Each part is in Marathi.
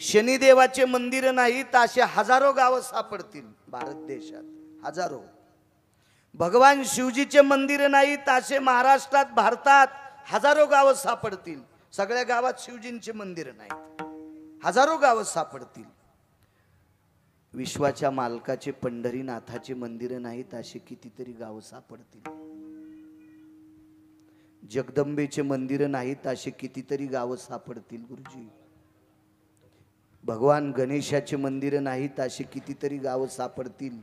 शनिदेवाचे मंदिर नाहीत असे हजारो गाव सापडतील भारत देशात, हजारो. भगवान शिवजीचे मंदिर नाहीत असे महाराष्ट्रात, भारतात हजारो गाव सापडतील. सगळ्या गावात शिवजींचे मंदिर नाहीत, हजारो गाव सापडतील. विश्वाच्या मालकाचे पंढरीनाथाचे मंदिर नाहीत असे कितीतरी गाव सापडतील. जगदंबेचे मंदिर नाहीत असे कितीतरी गाव सापडतील गुरुजी. भगवान गणेशाचे मंदिर नाहीत असे कितीतरी गाव सापडतील.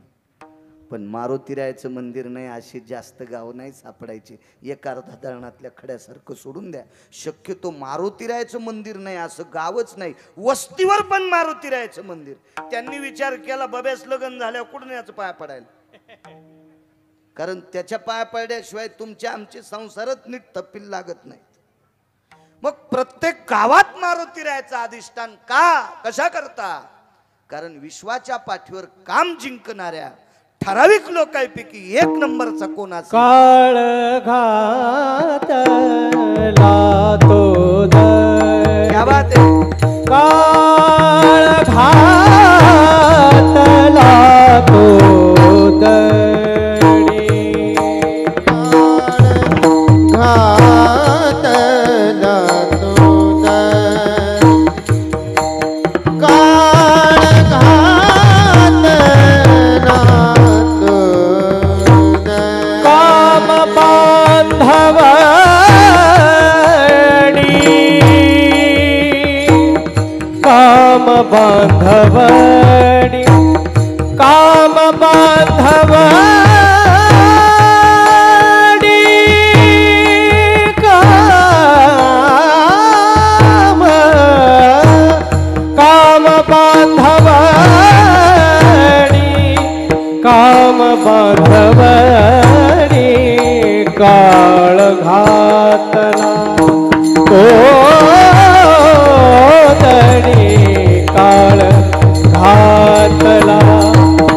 पण मारुतीरायाचं मंदिर नाही असे जास्त गाव नाही सापडायचे. एक अर्धा धरणातल्या खड्यासारखं सोडून द्या, शक्यतो मारुतीरायाचं मंदिर नाही असं गावच नाही. वस्तीवर पण मारुतीरायाचं मंदिर. त्यांनी विचार केला बब्यास लग्न झाल्यावर कुठून याचं पाया पडायला, कारण त्याच्या पाया पडल्याशिवाय तुमच्या आमचे संसारच नीट थप्पील लागत नाही. मग प्रत्येक गावात मारुतीरायाचं अधिष्ठान का, कशा करता? कारण विश्वाच्या पाठीवर काम जिंकणाऱ्या ठराविक लोकांपैकी एक नंबरचा कोण असेल? काळ घातला तो दर. क्या बात आहे. काळ घातला तो दरी. घातला तो दर. काळ घातला बांधवणी, काम बांधवणी, काम बांधवणी, काम बांधवणी. काळ घातला तो दरी. काळ घातला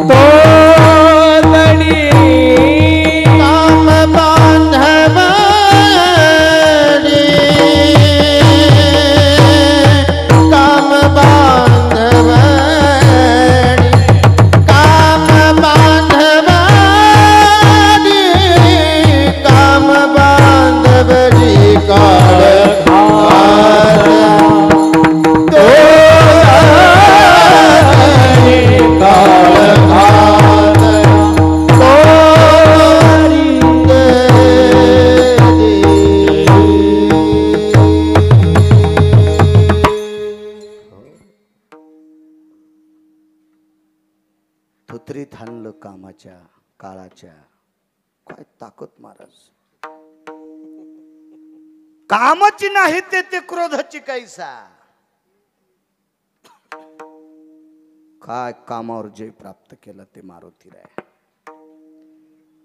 तो दरी. काम बांधवणी, काम बांधवणी, काम बांधवणी, काम बांधवणी. काळ थोतरीत हाणलं कामाच्या काळाच्या. काय ताकद महाराज. कामाची नाही ते क्रोधाची कैसा. काय कामावर जय प्राप्त केला ते मारुतीराय.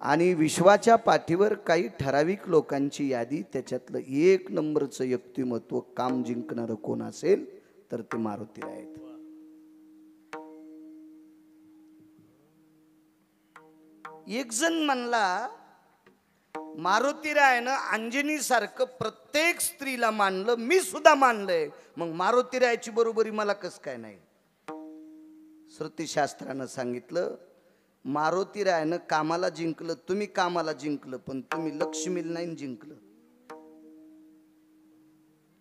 आणि विश्वाच्या पाठीवर काही ठराविक लोकांची यादी, त्याच्यातलं एक नंबरचं व्यक्तिमत्व काम जिंकणारं कोण असेल तर ते मारुतीराय आहेत. एक जण म्हणला मारुतीरायानं अंजनी सारखं प्रत्येक स्त्रीला मानलं, मी सुद्धा मानलंय, मग मारुतीरायाची बरोबरी मला कस काय नाही? श्रुतीशास्त्रानं सांगितलं मारुतीरायानं कामाला जिंकलं, तुम्ही कामाला जिंकलं, पण तुम्ही लक्ष्मीला नाही जिंकलं.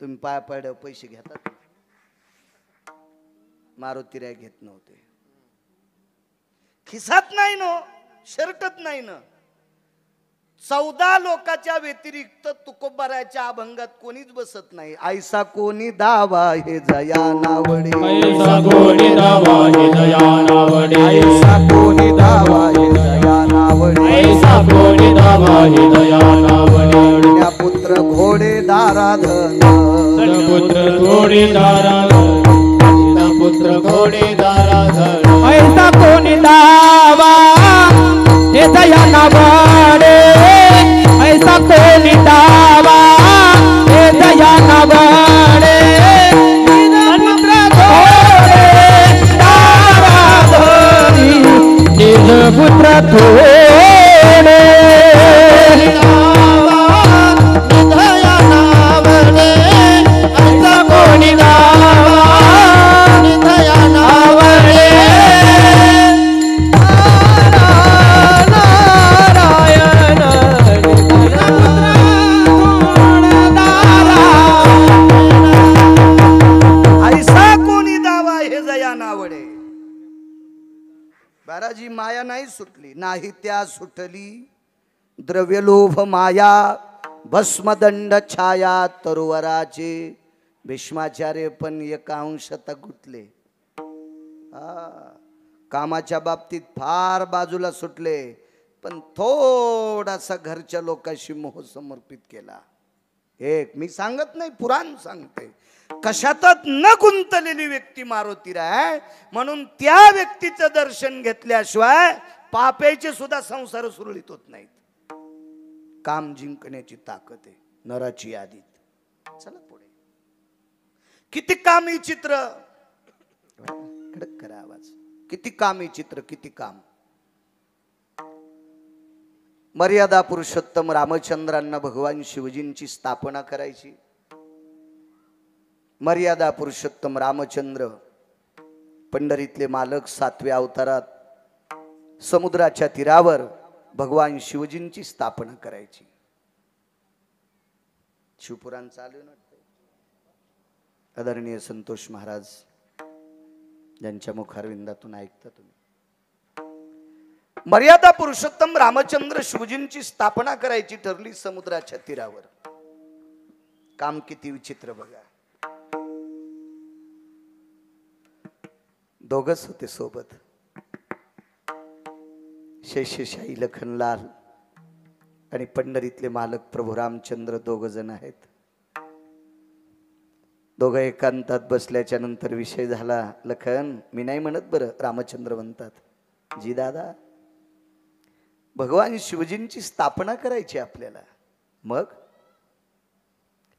तुम्ही पाया पड्यावर पैसे घेतात, मारुतीराय घेत नव्हते. खिसात नाही न, शर्टत नाही न. 14 लोकांच्या व्यतिरिक्त तुकोबाराच्या अभंगात कोणीच बसत नाही. ऐसा कोणी दावा हे जया नावडे, ऐसा कोणी दावा हे जया नावडे, ऐसा कोणी दावा हे जया नावडे, ऐसा कोणी दावा हे जया नावडे. पुत्र घोडे दाराधन, पुत्र घोडे दाराधन, पुत्र घोडे दाराधन. ऐसा कोणी दावा हे जया नावडे, ऐसा कोणी दावा हे जया नावडे. पुत्र घोडे दाराधन, निज पुत्र थोडे. दया नावडे, ऐसा कोणी दावा माझी माया नाही सुटली, नाही त्या सुटली द्रव्यलोभ माया भस्मदंड छाया तरुवराचे. भीष्माचार्य पण एका अंशता गुंतले. कामाच्या बाबतीत फार बाजूला सुटले, पण थोडासा घरच्या लोकांशी मोह समर्पित केला. एक मी सांगत नाही, पुराण सांगते. कशातच न गुंतलेली व्यक्ती मारुतीराय आहे. म्हणून त्या व्यक्तीचं दर्शन घेतल्याशिवाय पापेचे सुद्धा संसार सुरळीत होत नाहीत. काम जिंकण्याची ताकद आहे नराची यादीत. चला पुढे. किती कामी चित्र, कडक करा आवाज. किती कामी चित्र, किती काम. मर्यादा पुरुषोत्तम रामचंद्रांना भगवान शिवजींची स्थापना करायची. मर्यादा पुरुषोत्तम रामचंद्र पंढरीतले मालक 7व्या अवतारात समुद्राच्या तीरावर भगवान शिवजींची स्थापना करायची. शिवपुराण चालू ना. आदरणीय संतोष महाराज ज्यांच्या मुखारविंदातून ऐकता तुम्ही. मर्यादा पुरुषोत्तम रामचंद्र शिवजींची स्थापना करायची ठरली समुद्राच्या तीरावर. काम किती विचित्र बघा. दोघच होते सोबत, शेषशाही लखनलाल आणि पंढरीतले मालक प्रभू रामचंद्र. दोघ जण आहेत. दोघं एकांतात बसल्याच्या नंतर विषय झाला. लखन, मी नाही म्हणत बरं, रामचंद्र म्हणतात, जी दादा भगवान शिवजींची स्थापना करायची आपल्याला. मग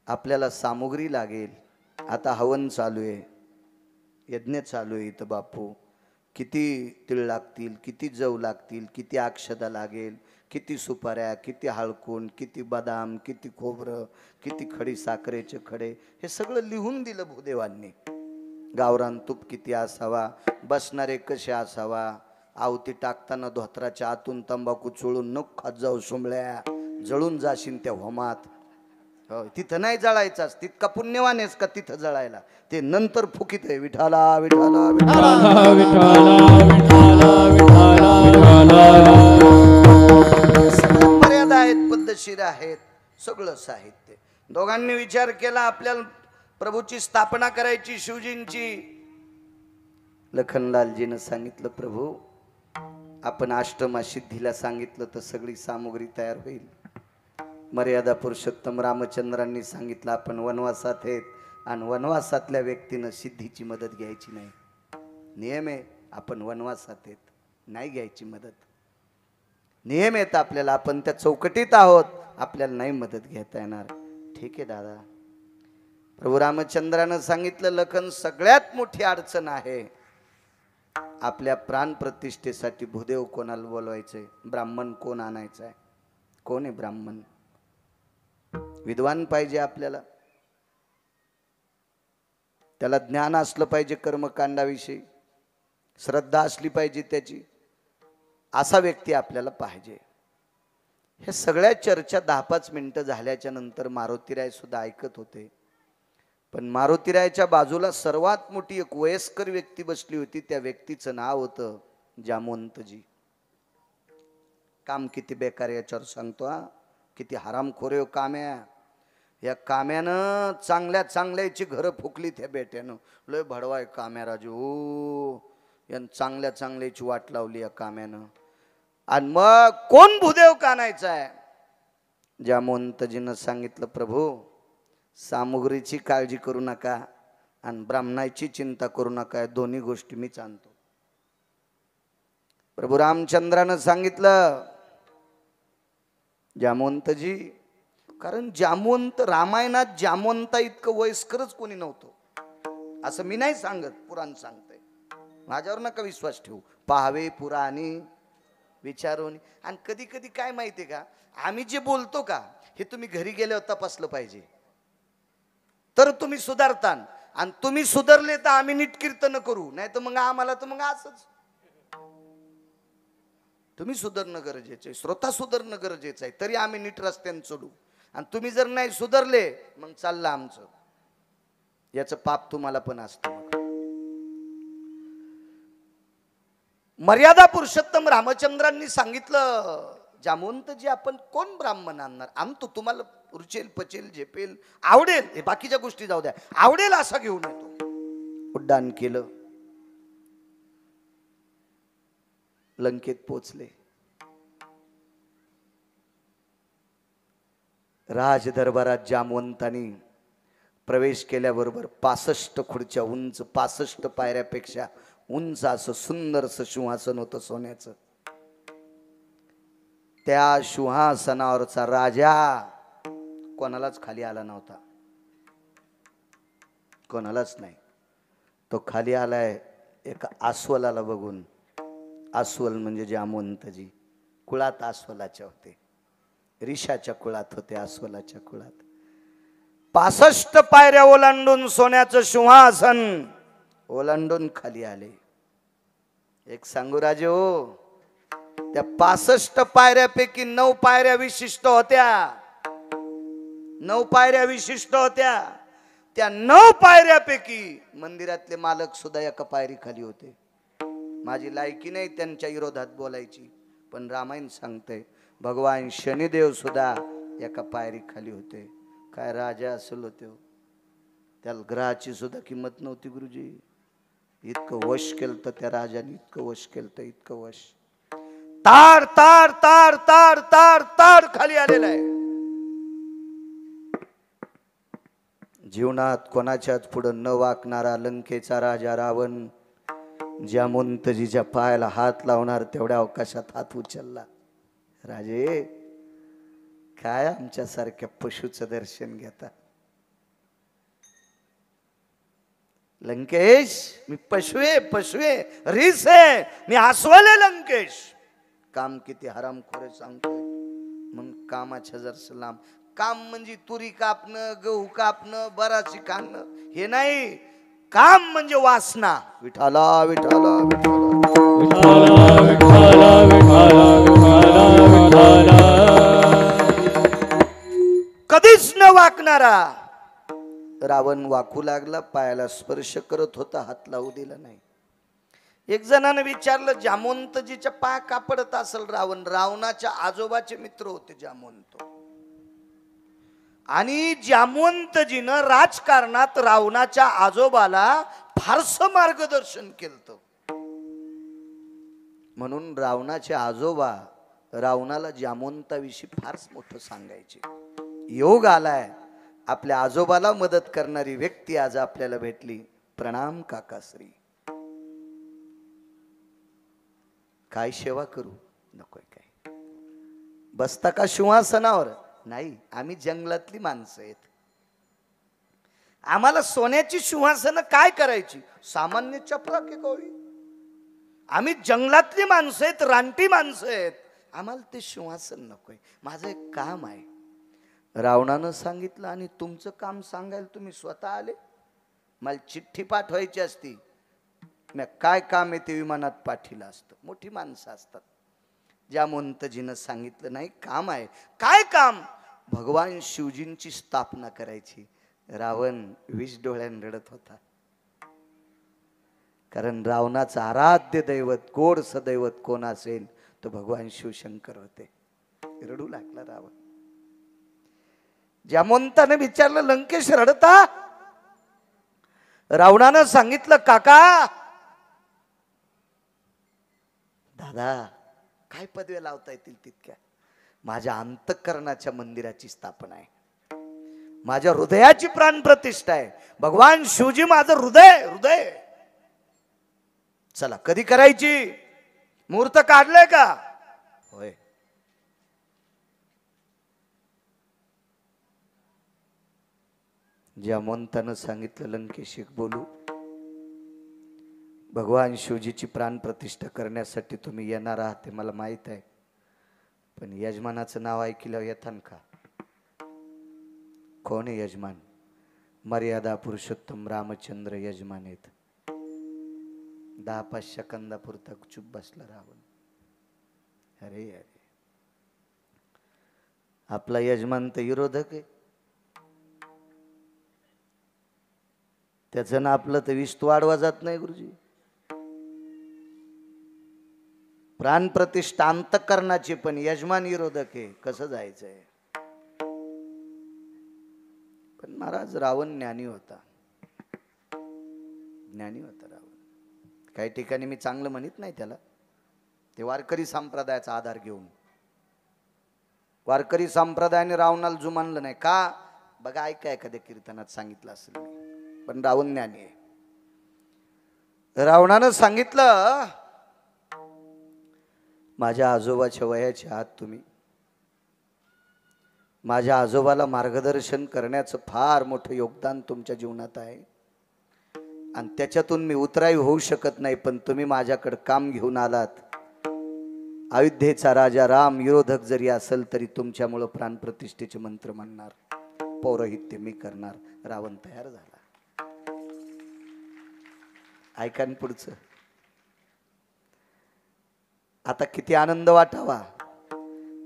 आपल्याला सामुग्री लागेल. आता हवन चालू आहे, यज्ञ चालू आहे इथं बापू. किती तीळ लागतील, किती जव लागतील, किती अक्षदा लागेल, किती सुपाऱ्या, किती हळकुंड, किती बदाम, किती खोबरं, किती खडी साखरेचे खडे, हे सगळं लिहून दिलं भूदेवांनी. गावरान तूप किती असावा, बसणारे कसे असावा, आवती टाकताना धोत्राच्या आतून तंबाखू चोळून नको खात जाऊ सोमळ्या, जळून जाशील त्या होमात. हो, तिथं नाही जळायचास. तितका पुण्यवान आहेस का तिथं जळायला? ते नंतर फुकीत आहे. विठाला विठाला विठाला मर्यादा आहेत, पद्धतशीर आहेत, सगळं साहित्य. दोघांनी विचार केला आपल्याला प्रभूची स्थापना करायची शिवजींची. लखनलालजीनं सांगितलं, प्रभू आपण अष्टमा सिद्धीला सांगितलं तर सगळी सामुग्री तयार होईल. मर्यादा पुरुषोत्तम रामचंद्रांनी सांगितलं आपण वनवासात आहेत आणि वनवासातल्या व्यक्तीनं सिद्धीची मदत घ्यायची नाही. नियम आहे, आपण वनवासात आहेत, नाही घ्यायची मदत. नियम आहेत आपल्याला, आपण त्या चौकटीत आहोत, आपल्याला नाही मदत घेता येणार. ठीक आहे दादा. प्रभू रामचंद्रानं सांगितलं, लखन सगळ्यात मोठी अडचण आहे आपल्या प्राण प्रतिष्ठेसाठी भूदेव कोणाला बोलवायचंय, ब्राह्मण कोण आणायचं आहे. कोण आहे ब्राह्मण? विद्वान पाहिजे आपल्याला, त्याला ज्ञान असलं पाहिजे कर्मकांडाविषयी, श्रद्धा असली पाहिजे त्याची, असा व्यक्ती आपल्याला पाहिजे. हे सगळ्या चर्चा 10-5 मिनिटं झाल्याच्या नंतर मारुतीराय सुद्धा ऐकत होते. पण मारुतीरायच्या बाजूला सर्वात मोठी एक वयस्कर व्यक्ती बसली होती. त्या व्यक्तीचं नाव होतं जामवंतजी. काम किती बेकार याच्यावर सांगतो हा. किती हरामखोर काम्या. या काम्यानं चांगल्या चांगल्याची घरं फुकली त्या बेट्यानं. लय भडवाय काम्या राजू. यानं चांगल्या चांगल्याची वाट लावली या काम्यानं. आणि मग कोण भूदेव कानायचा आहे? जामवंतजीनं सांगितलं, प्रभू सामुग्रीची काळजी करू नका आणि ब्राह्मणाची चिंता करू नका, दोन्ही गोष्टी मीच आणतो. प्रभू रामचंद्रानं सांगितलं, जामवंतजी, कारण जामवंत रामायणात जामवंता इतकं वयस्करच कोणी नव्हतं असं मी नाही सांगत, पुराण सांगतंय. माझ्यावर नका विश्वास ठेवू. पाहावे पुराणी विचारून. आणि कधी कधी काय माहितीये का, आम्ही जे बोलतो का हे तुम्ही घरी गेल्यावर तपासलं पाहिजे, तर तुम्ही सुधारतान. आणि तुम्ही सुधारले तर आम्ही नीट कीर्तन करू, नाही तर मग आम्हाला तर मग असंच. तुम्ही सुधारणं गरजेचं आहे, श्रोता सुधारणं गरजेचं आहे, तरी आम्ही नीट रस्त्याने चढू. आणि तुम्ही जर नाही सुधारले मग चाललं आमचं. याचं पाप तुम्हाला पण असतं. मर्यादा पुरुषोत्तम रामचंद्रांनी सांगितलं, जामवंतजी आपण कोण ब्राह्मण आणणार, आमतो तुम्हाला रुचेल पचेल झेपेल आवडेल, हे बाकीच्या गोष्टी जाऊ द्या, आवडेल असा घेऊन येतो. उड्डाण केलं, लंकेत पोचले. राज दरबारात जामवंतांनी प्रवेश केल्याबरोबर 65 खुर्च्या उंच, 65 पायऱ्यापेक्षा उंच असं सुंदरसं सिंहासन होतं सोन्याचं. त्या सिंहासनावरचा राजा कोणालाच खाली आला नव्हता, कोणालाच नाही. तो खाली आलाय एका अस्वलाला बघून. अस्वल म्हणजे जामवंतजी. कुळात अस्वलाच्या होते, ऋषाच्या कुळात होते, अस्वलाच्या कुळात. 65 पायऱ्या ओलांडून सोन्याचं सिंहासन ओलांडून खाली आले. एक सांगू राजे हो, त्या 65 पायऱ्यापैकी 9 पायऱ्या विशिष्ट होत्या, 9 पायऱ्या विशिष्ट होत्या. त्या 9 पायऱ्यापैकी मंदिरातले मालक सुद्धा एका पायरी खाली होते. माझी लायकी नाही त्यांच्या विरोधात बोलायची, पण रामायण सांगते भगवान शनिदेव सुद्धा एका पायरी खाली होते. काय राजा असेल होते, त्याला ग्रहाची सुद्धा किंमत नव्हती गुरुजी. इतकं वश केलं तर त्या राजाने, इतकं वश केलं तर इतकं वश. तार तार तार तार तार तार खाली आलेला आहे. जीवनात कोणाच्याच पुढं न वाकणारा लंकेचा राजा रावण जामवंतजीच्या पायाला हात लावणार तेवढ्या अवकाशात हात उचलला. राजे काय आमच्यासारख्या पशुचं दर्शन घेता. लंकेश मी पशु आहे, रीस आहे, मी अस्वल आहे लंकेश. काम किती हरामखोर आहे सांगतोय. मग कामाच्या जरस लांब. काम म्हणजे तुरी कापणं, गहू कापणं, बराची काढणं हे नाही. काम म्हणजे वासना. विठाला विठाला विठाला विठाला विठाला विठाला विठाला. कधीच न वाकणारा रावण वाकू लागला. पायाला स्पर्श करत होता, हात लावू दिला नाही. एक जणाने विचारलं, जामवंतजीच्या पाय का पडत असेल रावण? रावणाच्या आजोबाचे मित्र होते जामवंत. आणि जामवंतजीनं राजकारणात रावणाच्या आजोबाला फारसं मार्गदर्शन केलं. म्हणून रावणाचे आजोबा रावणाला जामवंताविषयी फारच मोठं सांगायचे. योग आलाय, आपल्या आजोबाला मदत करणारी व्यक्ती आज आपल्याला भेटली. प्रणाम काकाश्री. काय सेवा करू? नकोय काय? बसता का सिंहासनावर? नाही, आम्ही जंगलातली माणसं आहेत. आम्हाला सोन्याची सिंहासन काय करायची? सामान्य चपला की कोळी. आम्ही जंगलातली माणसं आहेत, रानटी माणसं आहेत. आम्हाला ते सिंहासन नकोय. माझं एक काम आहे. रावणानं सांगितलं, आणि तुमचं काम सांगायला तुम्ही स्वतः आले? मला चिठ्ठी पाठवायची असती, मी काय काम आहे ते विमानात पाठीलं असतं. मोठी माणसं असतात. जामवंतजीनं सांगितलं, नाही काम आहे. काय काम? भगवान शिवजींची स्थापना करायची. रावण 20 डोळ्यानं रडत होता. कारण रावणाचं आराध्य दैवत, गोड सदैवत कोण असेल तर भगवान शिवशंकर होते. रडू लागला रावण. जामवंताने विचारलं, लंकेश रडता? रावणानं सांगितलं, काका दादा काय पदव्या लावता येतील तितक्या. माझ्या अंतःकरणाच्या मंदिराची स्थापना आहे, माझ्या हृदयाची प्राण प्रतिष्ठा आहे. भगवान शिवजी माझं हृदय. चला कधी करायची? मुहूर्त काढलाय का? होय. जामवंतानं सांगितलं, लंकेश एक बोलू. भगवान शिवजीची प्राण प्रतिष्ठा करण्यासाठी तुम्ही येणार आहात ते मला माहित आहे, पण यजमानाचं नाव ऐकल्यावर येतान का? कोण आहे यजमान? मर्यादा पुरुषोत्तम रामचंद्र यजमान आहेत. 10-5 सेकंदापुरता चुप बसला रावण. अरे अरे, आपला यजमान तर विरोधक आहे. त्याचं ना आपलं तर विस्त वाढवा जात नाही गुरुजी. प्राणप्रतिष्ठा अंतःकरणाची, पण यजमान विरोधक आहे. कसं जायचंय? पण महाराज रावण ज्ञानी होता. ज्ञानी होता रावण. काही ठिकाणी मी चांगलं म्हणत नाही त्याला, ते वारकरी संप्रदायाचा आधार घेऊन. वारकरी संप्रदायाने रावणाला जुमानलं नाही का? बघा, ऐका, एखाद्या कीर्तनात सांगितलं असेल मी. पण रावण ज्ञानी आहे. रावणानं सांगितलं, माझ्या आजोबाच्या वयाचे आहात तुम्ही. माझ्या आजोबाला मार्गदर्शन करण्याचं फार मोठं योगदान तुमच्या जीवनात आहे आणि त्याच्यातून मी उतराई होऊ शकत नाही. पण तुम्ही माझ्याकडे काम घेऊन आलात. अयोध्येचा राजा राम विरोधक जरी असेल तरी तुमच्यामुळं प्राणप्रतिष्ठेचे मंत्र म्हणणार, पौरोहित्य मी करणार. रावण तयार झाला. ऐका न पुढचं. आता किती आनंद वाटावा,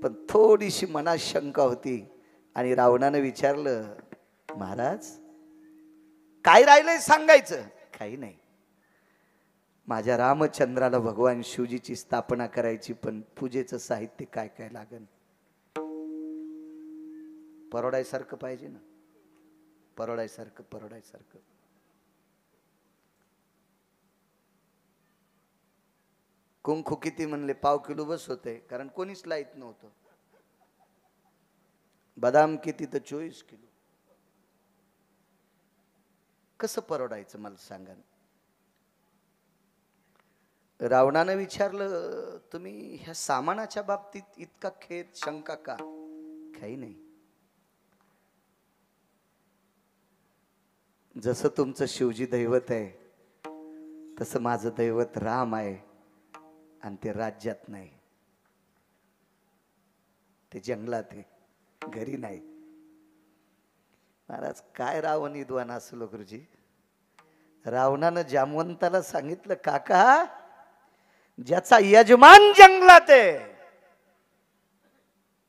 पण थोडीशी मनात शंका होती. आणि रावणानं विचारलं, महाराज काय राहिलंय सांगायचं? काही नाही, माझ्या रामचंद्राला भगवान शिवजीची स्थापना करायची, पण पूजेचं साहित्य काय काय लागेल? परवडायसारखं पाहिजे ना, परवडायसारखं. कुंकू किती म्हणले? पाव किलो बस होते, कारण कोणीच लाईत नव्हतं. बदाम किती? तर 24 किलो. कसं परवडायचं मला सांगा. रावणानं विचारलं, तुम्ही ह्या सामानाच्या बाबतीत इतका खेद, शंका का? काही नाही, जसं तुमचं शिवजी दैवत आहे तसं माझं दैवत राम आहे, आणि ते राज्यात नाही, ते जंगलात आहे, घरी नाही. महाराज काय रावण विद्वान असलो गुरुजी. रावणानं जामवंताला सांगितलं, काका ज्याचा यजमान जंगलात आहे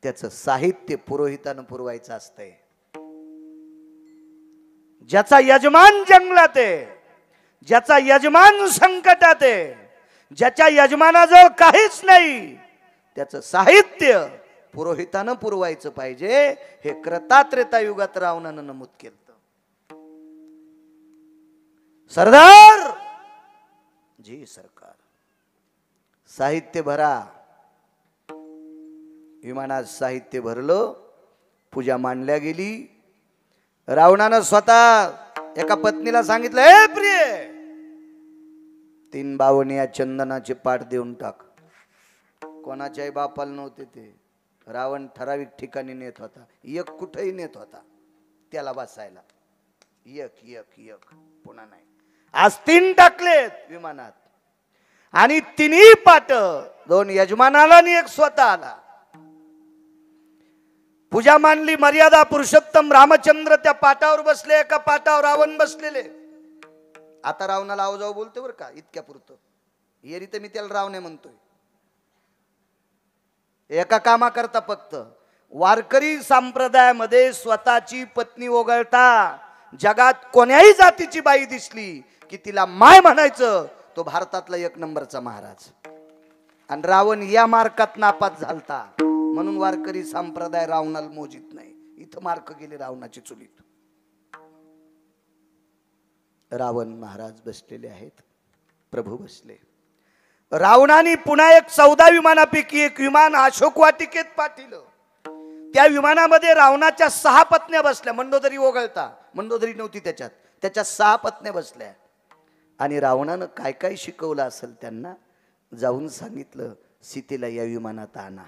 त्याचं साहित्य पुरोहितानं पुरवायचं असतंय. ज्याचा यजमान जंगलात आहे, ज्याचा यजमान संकटात आहे, ज्याच्या यजमानाजवळ काहीच नाही, त्याचं साहित्य पुरोहितानं पुरवायचं पाहिजे. हे क्रतात्रेता युगात रावणानं नमूद केलं. सरदार जी सरकार, साहित्य भरा. विमानात साहित्य भरलं, पूजा मांडल्या गेली. रावणानं स्वतः एका पत्नीला सांगितलं, हे प्रिय, 3 बावण्या चंदनाचे पाट देऊन टाक. कोणाच्याही बापाला नव्हते ते. रावण ठराविक ठिकाणी नेत होता, एक कुठेही नेत होता त्याला बसायला. एक पुन्हा नाही. आज 3 टाकलेत विमानात, आणि 3ही पाट 2 यजमानाला आणि 1 स्वतःला. पूजा मांडली. मर्यादा पुरुषोत्तम रामचंद्र त्या पाटावर बसले, एका पाटावर रावण बसलेले. आता रावणाला आव जाऊ बोलतोय बरं का, इतक्या पुरतं. येरी तर मी त्याला रावणे म्हणतोय. एका कामा करता फक्त. वारकरी संप्रदायामध्ये स्वतःची पत्नी वगळता जगात कोण्याही जातीची बाई दिसली की तिला माय म्हणायचं, तो भारतातला 1 नंबरचा महाराज. आणि रावण या मार्कात नापास झालता, म्हणून वारकरी संप्रदाय रावणाला मोजित नाही. इथं मार्क गेले रावणाची चुलीत. रावण महाराज बसलेले आहेत, प्रभू बसले. रावणाने पुन्हा 14 विमानापैकी 1 विमान अशोक वाटिकेत पाठवलं. त्या विमानामध्ये रावणाच्या 6 पत्न्या बसल्या, मंडोदरी वगळता. मंडोदरी नव्हती त्याच्यात, त्याच्या 6 पत्न्या बसल्या. आणि रावणानं काय काय शिकवलं असेल त्यांना, जाऊन सांगितलं, सीतेला या विमानात आणा.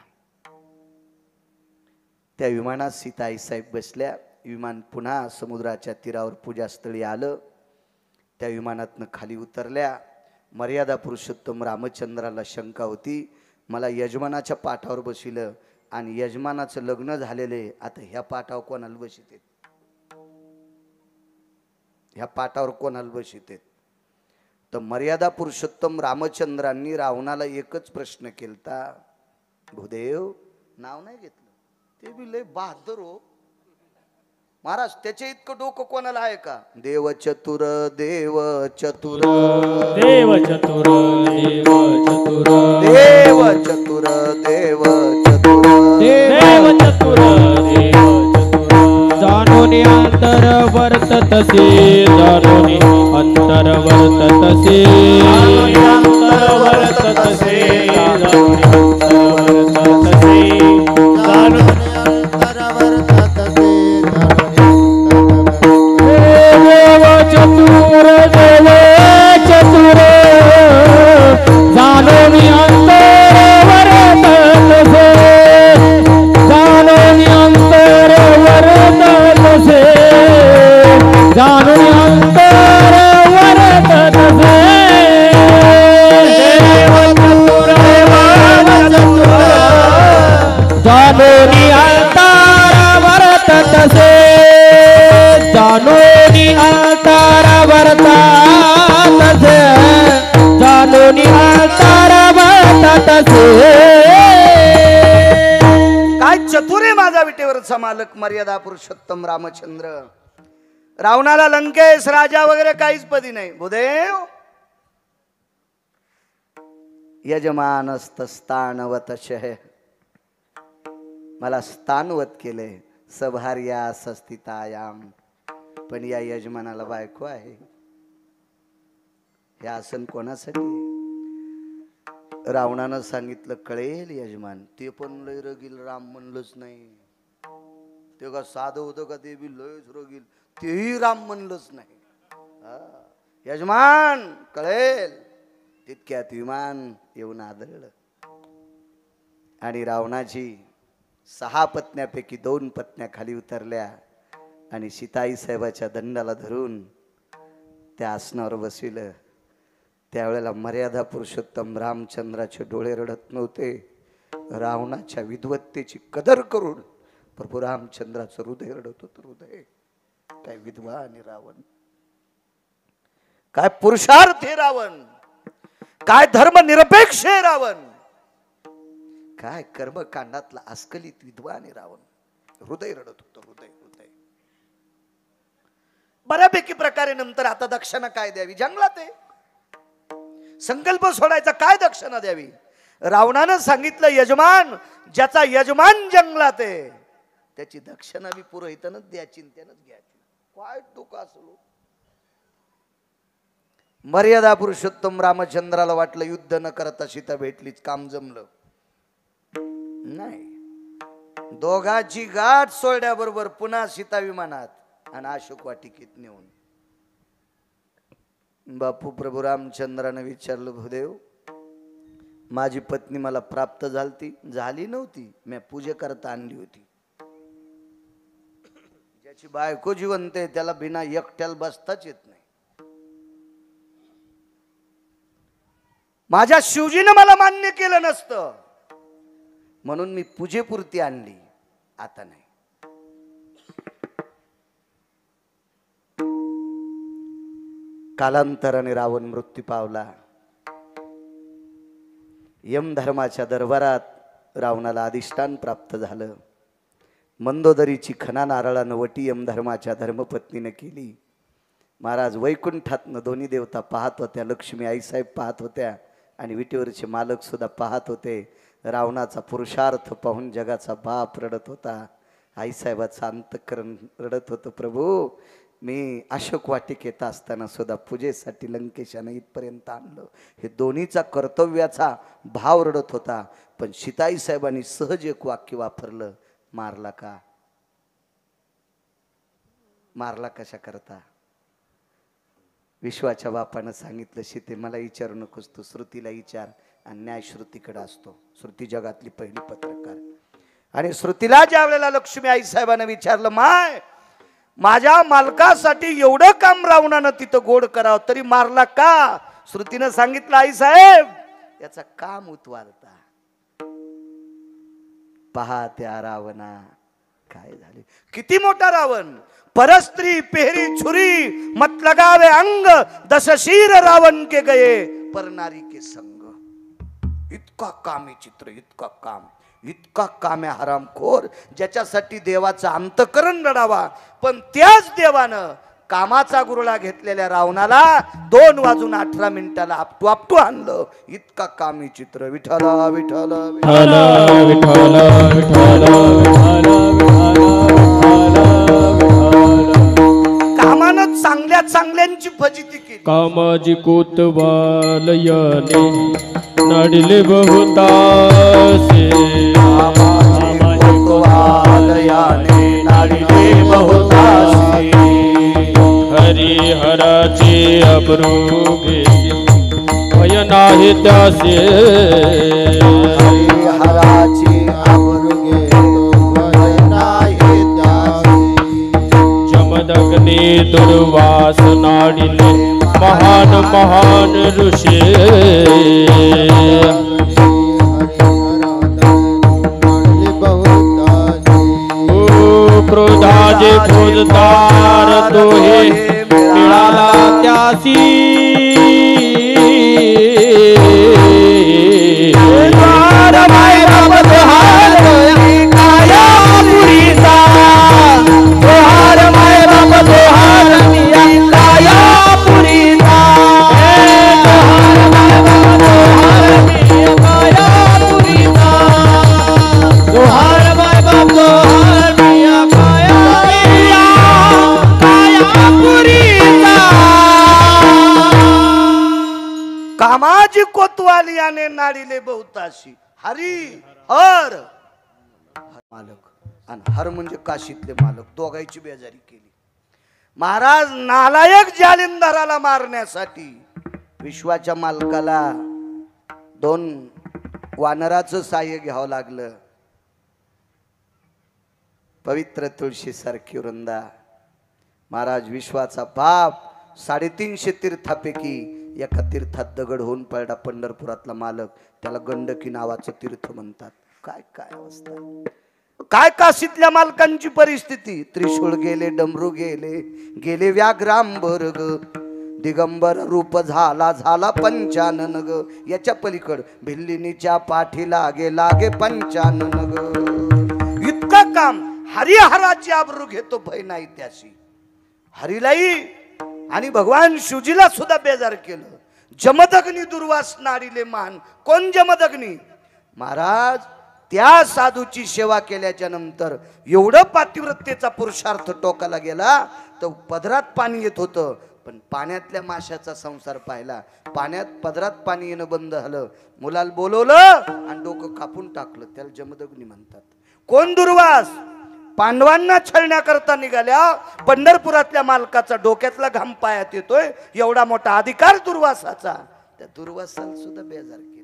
त्या विमानात सीता आईसाहेब बसल्या. विमान पुन्हा समुद्राच्या तीरावर पूजास्थळी आलं. त्या विमानातनं खाली उतरल्या. मर्यादा पुरुषोत्तम रामचंद्राला शंका होती, मला यजमानाच्या पाठावर बसविलं आणि यजमानाचं लग्न झालेले, आता ह्या पाठावर कोणाला बसविते? ह्या पाठावर कोणाला बसविते? तर मर्यादा पुरुषोत्तम रामचंद्रांनी रावणाला एकच प्रश्न केलता, भूदेव, नाव नाही घेतलं, ते बी लय बहादर हो, महाराज त्याचे इतकं डोकं कोणाला आहे का? देव चतुर देव चतुर देव चतुर देव चतुर देव चतुर देव चतुर देव चतुर देव चतुर जाणून अंतर वर्ततसे जाणून अंतर वर्ततसे अंतर वर्ततसे जाणून अंतर वर्ततसे जाणून देव चतुर देव चतुर जाणून अंतर वर्ततसे जाणून अंतर वर्ततसे जाणून अंतर वर्ततसे देव चतुर देव चतुर जाणून अंतर वर्ततसे जाणून अंतर वर्ततसे जाणून अंतर वर्ततसे काय चतुर आहे माझा विटेवरचा मालक मर्यादा पुरुषोत्तम रामचंद्र. रावणाला लंकेश राजा वगैरे काहीच पदी नाही. भूदेव यजमानस्तस्तानवतशः मला स्थानवत केले सभार्या सस्थितायाम. पण या यजमानाला बायको आहे. हे आसन कोणासाठी? रावणानं सांगितलं कळेल यजमान. ते पण लय रगील राम म्हणलंच नाही. ते का साधं होतं का? ते बी लयच रगील. तेही राम म्हणलंच नाही. यजमान कळेल. तितक्यात विमान येऊन आदळलं आणि रावणाची 6 पत्न्यापैकी 2 पत्न्या खाली उतरल्या आणि सीताई साहेबाच्या दंडाला धरून त्या आसनावर बसविलं. त्यावेळेला मर्यादा पुरुषोत्तम रामचंद्राचे डोळे रडत नव्हते. रावणाच्या विद्वत्तेची कदर करून प्रभू रामचंद्राचं हृदय रडत होतं. हृदय काय विद्वान आहे रावण, काय पुरुषार्थ आहे रावण, काय धर्मनिरपेक्ष आहे रावण, काय कर्मकांडातला अस्खलित विद्वान आहे रावण. हृदय रडत होतं. हृदय हृदय बऱ्यापैकी प्रकारे. नंतर आता दक्षिणा काय द्यावी? जंगलात आहे. संकल्प सोडायचा. काय दक्षिणा द्यावी? रावणानं सांगितलं यजमान, ज्याचा यजमान जंगलात आहे त्याची दक्षिणा बी पुरोहितानच द्यायची, त्यानंच घ्यायची. काय डोकं असलो. मर्यादा पुरुषोत्तम रामचंद्राला वाटलं युद्ध न करता सीता भेटलीच, काम जमलं नाही. दोघांची गाठ सोडल्याबरोबर पुन्हा सीता विमानात आणि अशोक वाटिकेत नेऊन. बापू प्रभू रामचंद्राने विचारलं भूदेव, माझी पत्नी मला प्राप्त झाली नव्हती, मी पूजे करता आणली होती. ज्याची बायको जिवंत आहे त्याला बिना एकट्याला बसताच येत नाही. माझ्या शिवजीनं मला मान्य केलं नसतं म्हणून मी पूजेपुरती आणली, आता नाही. कालांतराने रावण मृत्यू पावला. यमधर्माच्या दरबारात रावणाला अधिष्ठान प्राप्त झालं. मंदोदरीची खना नारळानं वटी यमधर्माच्या धर्मपत्नीने केली. महाराज वैकुंठातनं दोन्ही देवता पाहत होत्या. लक्ष्मी आईसाहेब पाहत होत्या आणि विटेवरचे मालक सुद्धा पाहत होते. रावणाचा पुरुषार्थ पाहून जगाचा बाप रडत होता. आईसाहेबाचं अंतःकरण रडत होतं. प्रभू, मी अशोक वाटिकेत असताना सुद्धा पूजेसाठी लंकेशानं इथपर्यंत आणलं. हे दोन्हीचा कर्तव्याचा भाव रडत होता. पण सीताई साहेबांनी सहज एक वाक्य वापरलं, मारला का? मारला कशा करता? विश्वाच्या बापानं सांगितलं, सीते मला विचारू नकोस, तू श्रुतीला विचार. आणि न्याय श्रुतीकडे असतो. श्रुती जगातली पहिली पत्रकार. आणि श्रुतीला ज्या वेळेला लक्ष्मी आई साहेबांना विचारलं, माय माझ्या मालकासाठी एवढं काम रावणानं तिथं गोड करावं तरी मारला का? श्रुतीनं सांगितलं, आई साहेब याचा काम उतवालता. पहा त्या रावणा काय झाले. किती मोठा रावण. परस्त्री पेहरी छुरी मत लगावे अंग, दशशीर रावण के गए पर नारी के संग. इतका काम आहे चित्र, इतका काम. इतका काम्या हरामखोर ज्याच्यासाठी देवाचं अंतकरण रडावा, पण त्याच देवानं कामाचा गुरुळा घेतलेल्या रावणाला 2:18 आपटू आपटू आणलं. इतका कामी चित्र. विठ्ठल विठ्ठल विठ्ठल विठ्ठल विठ्ठल कामानं चांगल्या चांगल्यांची फजिती केली. कामाजी कोतवालयाने नाडिले बहुतासे, कोतवालयाने नाडिले बहुतासे, हरिहराचे अब्रू घेसी भय नाही त्यासे, हरिहराची आबरू घेतो भय नाही त्यासी. जमदग्नी दुर्वास नाडिले महान महान ऋषी, क्रोधाचे फौजदार तो हे मिळाला त्यासी, कामाजी कोतवालियाने नाडिले बहुताशी. हरी हर मालक आणि हर म्हणजे काशीतले मालक दोघांची बेजारी केली. महाराज नालायक जालिंदराला मारण्यासाठी विश्वाच्या मालकाला 2 वानराचं साह्य घ्यावं लागलं. पवित्र तुळशी सारखी वृंदा. महाराज विश्वाचा बाप 350 तीर्थापैकी एका तीर्थात दगड होऊन पडला पंढरपुरातला मालक. त्याला गंडकी नावाचं तीर्थ म्हणतात. काय काय अवस्था, काय काशीतल्या मालकांची परिस्थिती. त्रिशूळ गेले, डमरू गेले, गेले व्याघ्रांबर ग, दिगंबर रूप झाला झाला पंचानन ग. याच्या पलीकड भिल्लिनीच्या पाठी लागे लागे पंचानन ग. इतकं काम हरिहराची आबरू घेतो भय नाही त्याशी. हरिलाई आणि भगवान शिवजीला सुद्धा बेजार केलं. जमदग्नी दुर्वास नाडिले मान. कोण जमदग्नी? महाराज त्या साधूची सेवा केल्याच्या नंतर एवढं पातिव्रत्येचा पुरुषार्थ टोकाला गेला तर पदरात पाणी येत होतं, पण पाण्यातल्या माशाचा संसार पाहिला. पदरात पाणी येणं बंद झालं. मुलाला बोलवलं आणि डोकं कापून टाकलं. त्याला जमदग्नी म्हणतात. कोण दुर्वास? पांडवांना छळण्याकरता निघाल्या पंढरपुरातल्या मालकाचा डोक्यातला घाम पायात येतोय. एवढा मोठा अधिकार दुर्वासाचा. त्या दुर्वासाला सुद्धा बेजार केलं.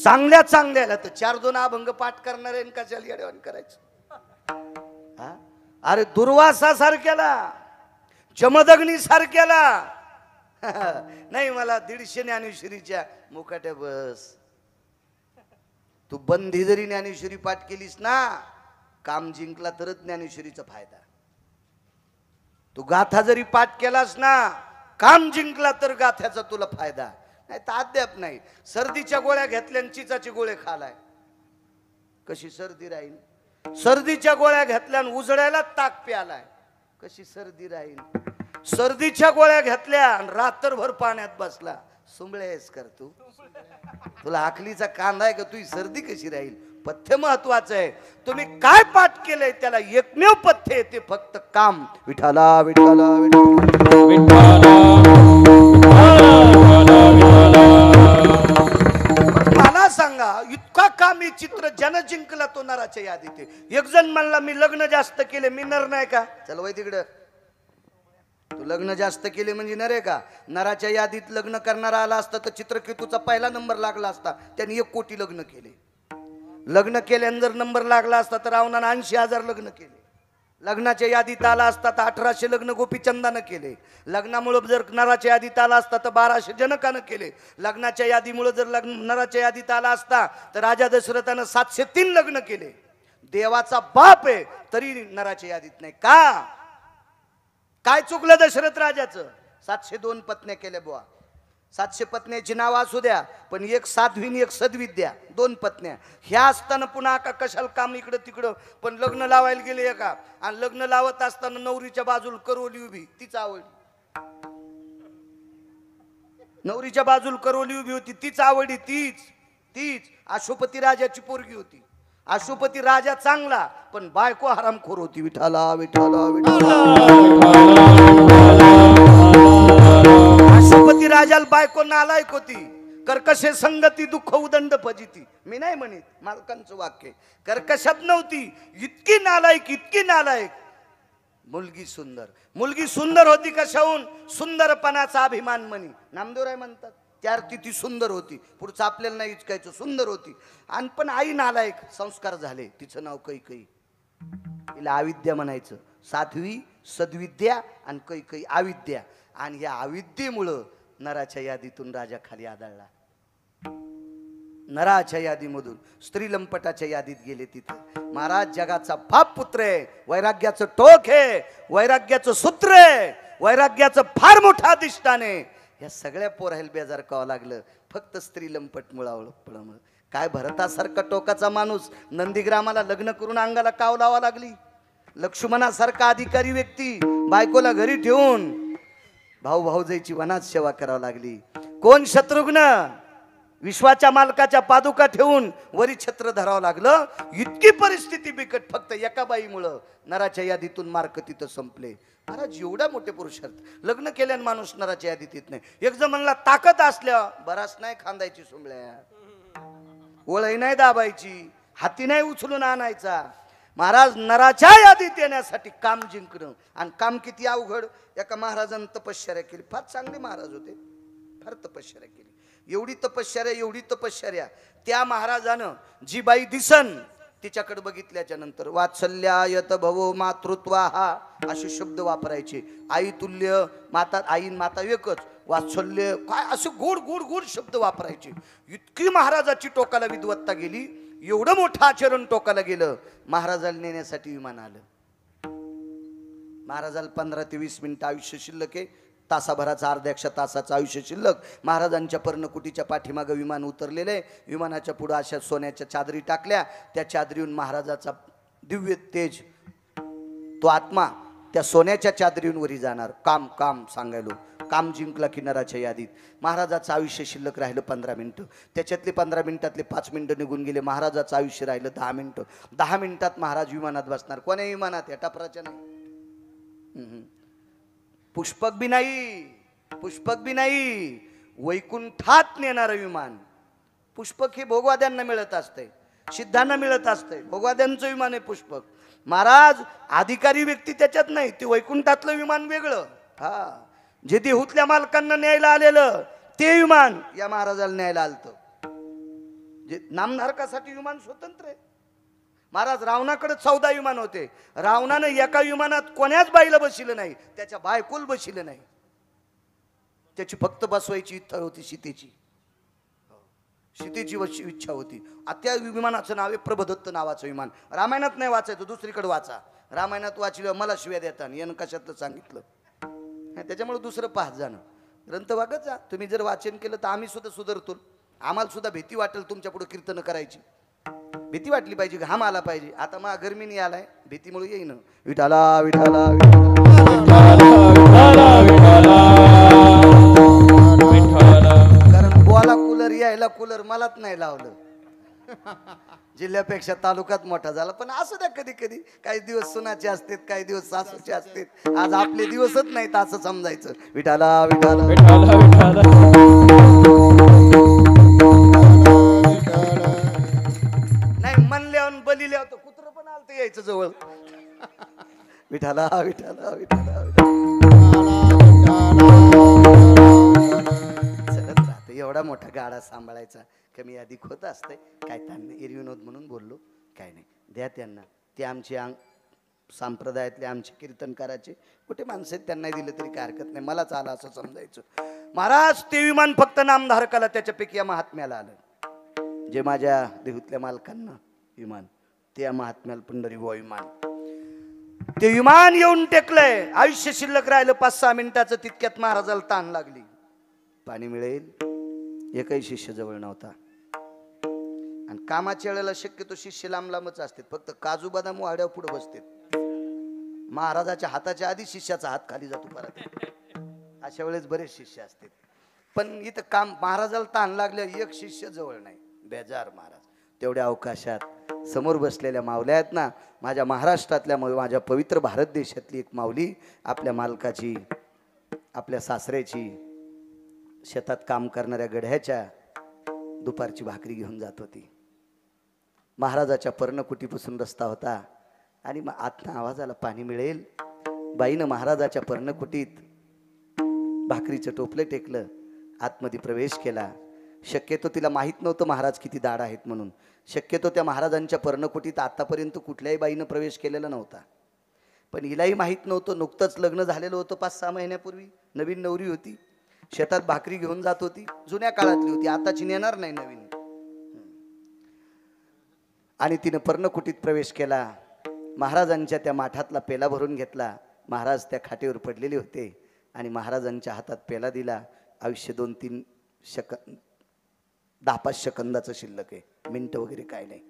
चांगल्या चांगल्याला तर 4-2 अभंग पाठ करणार आहे. कशाला येड्यावानी करायचं? अरे दुर्वासा सारख्याला, जमदग्नी सारख्याला नाही. मला 150 ज्ञानेश्वरीच्या मुकाट्या बस. तू बंधी जरी ज्ञानेश्वरी पाठ केलीस ना, काम जिंकला तरच ज्ञानेश्वरीचा फायदा. तू गाथा जरी पाठ केलास ना, काम जिंकला तर गाथ्याचा तुला फायदा. नाही तर अद्याप नाही. सर्दीच्या गोळ्या घेतल्या, चिचाची गोळे खालाय, कशी सर्दी राहील? सर्दीच्या गोळ्या घेतल्या, उजळ्याला ताक प्यालाय, कशी सर्दी राहील? सर्दीच्या गोळ्या घेतल्या, रात्रभर पाण्यात बसला, सुंबळेस कर तू. तुला आखलीचा कांदा आहे का? तुझी सर्दी कशी राहील? पथ्य महत्वाचं आहे. तुम्ही काय पाठ केलंय त्याला एकमेव पथ्य येते, फक्त काम. विठाला विठाला विठाला. मला सांगा, इतका कामी चित्र जन जिंकला तो नराच्या यादीत. एक जण म्हणला मी लग्न जास्त केले, मी नर नाही का? चल वय तिकडं. तू लग्न जास्त केले म्हणजे नर आहे का? नराच्या यादीत लग्न करणारा आला असता तर चित्रकेतूचा पहिला नंबर लागला असता. त्यांनी 1 कोटी लग्न केले. लग्न केल्यानं जर नंबर लागला असता तर रावणानं 80,000 लग्न केले. लग्नाच्या यादीत आला असता तर 1800 लग्न गोपीचंदानं केले. लग्नामुळे जर नराच्या यादीत आला असता तर 1200 जनकानं केले. लग्नाच्या यादीमुळे जर नराच्या यादीत आला असता तर राजा दशरथानं 703 लग्न केले. देवाचा बाप आहे तरी नराच्या यादीत नाही का? काय चुकलं दशरथ राजाचं? 702 पत्न्या केल्या बुवा. 700 पत्न्याची नाव असू द्या, पण एक साध्वी आणि एक सद्विद्या, 2 पत्न्या. ह्या असताना पुन्हा का कशाला काम इकडं तिकडं. पण लग्न लावायला गेले एका, आणि लग्न लावत असताना नवरीच्या बाजूला करवली उभी, तीच आवडली. नवरीच्या बाजूला करवली उभी होती, तीच आवडली. तीच अशोपती राजाची पोरगी होती. अशोपती राजा चांगला, पण बायको हरामखोर होती. विठाला विठाला विठाला. अशोपती राजाला बायको नालायक होती. कर्कशे संगती दुःख उदंड फजिती. मी नाही म्हणत, मालकांचं वाक्य. कर्कशात नव्हती, इतकी नालायक. मुलगी सुंदर होती. कशाहून? सुंदरपणाचा अभिमान म्हणी. नामदेवराय म्हणतात त्या अर्थी ती सुंदर होती. पुढचं आपल्याला नाही इचकायचं, सुंदर होती. आणि पण आई नालायक. संस्कार झाले. तिचं नाव कैकई. तिला अविद्या म्हणायचं. साध्वी, सद्विद्या आणि कैकई अविद्या. आणि या अविद्येमुळं नराच्या यादीतून राजा खाली आदळला. नराच्या यादीमधून स्त्री लंपटाच्या यादीत गेले. तिथे महाराज जगाचा बाप पुत्र आहे. वैराग्याचं टोक आहे, वैराग्याचं सूत्र आहे, वैराग्याचं फार मोठं अधिष्ठान आहे. या सगळ्या पोरायला बेजार कावं लागलं फक्त स्त्री लंपट मुळावळपणामुळे. काय भरतासारखा टोकाचा माणूस नंदीग्रामाला लग्न करून अंगाला काव लावा लागली. लक्ष्मणासारखा अधिकारी व्यक्ती बायकोला घरी ठेवून भाऊ भाऊजाईची वनात सेवा करावी लागली. कोण? शत्रुघ्न. विश्वाच्या मालकाच्या पादुका ठेवून वरी छत्र धरावं लागलं. इतकी परिस्थिती बिकट फक्त एका बाईमुळं. नराच्या यादीतून मार्क तिथं संपले. महाराज एवढ्या मोठे पुरुषार्थ. लग्न केल्याने माणूस नराच्या यादीत येत नाही. एक जण म्हणला ताकद असल्या बराच नाही खांदायची सुंबळ्या, ओळही नाही दाबायची, हाती नाही उचलून आणायचा. महाराज नराच्या यादीत येण्यासाठी काम जिंकणं. आणि काम किती अवघड. एका महाराजानं तपश्चर्या केली. फार चांगले महाराज होते. फार तपश्चर्या केली. एवढी तपश्चर्या त्या महाराजानं जी बाई दिसन तिच्याकडे बघितल्याच्या नंतर वात्सल्यायत भवो मातृत्वा हा असे शब्द वापरायचे. आई तुल्य माता, आईन माता एकच. वात्सल्य काय असे गोड गोड गोड शब्द वापरायचे. इतकी महाराजाची टोकाला विद्वत्ता गेली. एवढं मोठं आचरण टोकाला गेलं. महाराजाला नेण्यासाठी विमान आलं. महाराजाला 15 ते 20 मिनिटं आयुष्य शिल्लक आहे. तासाभराचा अर्ध्या तासाचं आयुष्य शिल्लक. महाराजांच्या पर्णकुटीच्या पाठीमागं विमान उतरलेलं आहे. विमानाच्या पुढं अशा सोन्याच्या चादरी टाकल्या. त्या चादरीहून महाराजाचा दिव्य तेज, तो आत्मा त्या सोन्याच्या चादरीहून वरी जाणार. काम काम सांगायलो. काम जिंकला की नराच्या यादीत. महाराजाचं आयुष्य शिल्लक राहिलं 15 मिनिटं. त्याच्यातले 15 मिनिटातले 5 मिनिटं निघून गेले. महाराजाचं आयुष्य राहिलं 10 मिनिटं. 10 मिनिटात महाराज विमानात बसणार. कोण्या विमानात? या टापराच्या नाही. पुष्पक बी नाही. वैकुंठात नेणारं विमान. पुष्पक हे भोगवाद्यांना मिळत असते, सिद्धांना मिळत असते. भोगवाद्यांचं विमान आहे पुष्पक. महाराज अधिकारी व्यक्ती त्याच्यात नाही. ते वैकुंठातलं विमान वेगळं. हा, जे देहूतल्या मालकांना न्यायला आलेलं ते विमान या महाराजाला न्यायला आलतं. जे नामधारकासाठी विमान स्वतंत्र आहे. महाराज रावणाकडे 14 विमान होते. रावणानं एका विमानात कोण्याच बाईला बसिलं नाही. त्याच्या बायकोल बसिलं नाही. त्याची फक्त बसवायची इच्छा होती सीतेची. सीतेची इच्छा होती. त्या विमानाचं नाव आहे प्रभदत्त नावाचं विमान. रामायणात नाही वाचायचं, दुसरीकडे वाचा. रामायणात वाचलं मला शिव्या देतात. यानं कशातलं सांगितलं. त्याच्यामुळे दुसरं पाहत जाणं. ग्रंथ वागत जा. तुम्ही जर वाचन केलं तर आम्ही सुद्धा सुधारतो. आम्हाला सुद्धा भीती वाटेल तुमच्या पुढे कीर्तन करायची. भीती वाटली पाहिजे, घाम आला पाहिजे. आता मा गरमीने आलाय, भीतीमुळे येईन. विठाला विठाला कारण बोला कूलर यायला कूलर मलाच नाही लावलं. जिल्ह्यापेक्षा तालुक्यात मोठा झाला. पण असू द्या, कधी कधी काही दिवस सुनाचे असतात, काही दिवस सासूचे असतात. आज आपले दिवसच नाहीत असं समजायचं. विठाला विठाला विठाला विठाला. नाही म्हणल्यावर बली लिहावं कुत्र पण आलतं यायचं जवळ. विठाला विठाला विठाला चलत राहतं. एवढा मोठा गाडा सांभाळायचा कमी अधिक होत असतंय. काय त्यांना एरविनोद म्हणून बोललो, काय नाही. द्या त्यांना. ते आमचे संप्रदायातले आमचे कीर्तनकाराचे कुठे माणसं आहेत, त्यांना दिलं तरी काय हरकत नाही. मलाच आलं असं समजायचं. महाराज ते विमान फक्त नामधारकाला, त्याच्यापैकी या महात्म्याला आलं. जे माझ्या देहूतल्या मालकांना विमान, ते या महात्म्याला पंढरी बुवा विमान. ते विमान येऊन टेकलंय. आयुष्य शिल्लक राहिलं 5-6 मिनिटाचं. तितक्यात महाराजाला ताण लागली. पाणी मिळेल एकही शिष्य जवळ नव्हता. आणि कामाच्या वेळेला शक्यतो शिष्य लांब लांबच असतात, फक्त काजू बदाम वाड्यावर पुढे बसतात. महाराजाच्या हाताच्या आधी शिष्याचा हात खाली जातो परत. अशा वेळेस बरेच शिष्य असतात. पण इथं काम महाराजाला ताण लागल्या एक शिष्य जवळ नाही, बेजार महाराज. तेवढ्या अवकाशात समोर बसलेल्या माऊल्या आहेत ना, माझ्या महाराष्ट्रातल्या माझ्या पवित्र भारत देशातली एक माऊली आपल्या मालकाची, आपल्या सासऱ्याची, शेतात काम करणाऱ्या गड्ह्याच्या दुपारची भाकरी घेऊन जात होती. महाराजाच्या पर्णकुटीपासून रस्ता होता आणि मग आतनं आवाज आला पाणी मिळेल. बाईनं महाराजाच्या पर्णकुटीत भाकरीचं टोपलं टेकलं, आतमध्ये प्रवेश केला. शक्यतो तिला माहीत नव्हतं महाराज किती दाढ आहेत म्हणून. शक्यतो त्या महाराजांच्या पर्णकुटीत आतापर्यंत कुठल्याही बाईनं प्रवेश केलेला नव्हता. पण हिलाही माहीत नव्हतं, नुकतंच लग्न झालेलं होतं 5-6 महिन्यापूर्वी. नवीन नवरी होती, शेतात भाकरी घेऊन जात होती. जुन्या काळातली होती, आताची नेणार नाही नवीन. आणि तिनं पर्णकुटीत प्रवेश केला. महाराजांच्या त्या माठातला पेला भरून घेतला. महाराज त्या खाटेवर पडलेले होते आणि महाराजांच्या हातात पेला दिला. आयुष्य 2-3 सेकंद, 10-5 सेकंदाचं शिल्लक आहे, मिनटं वगैरे काय नाही.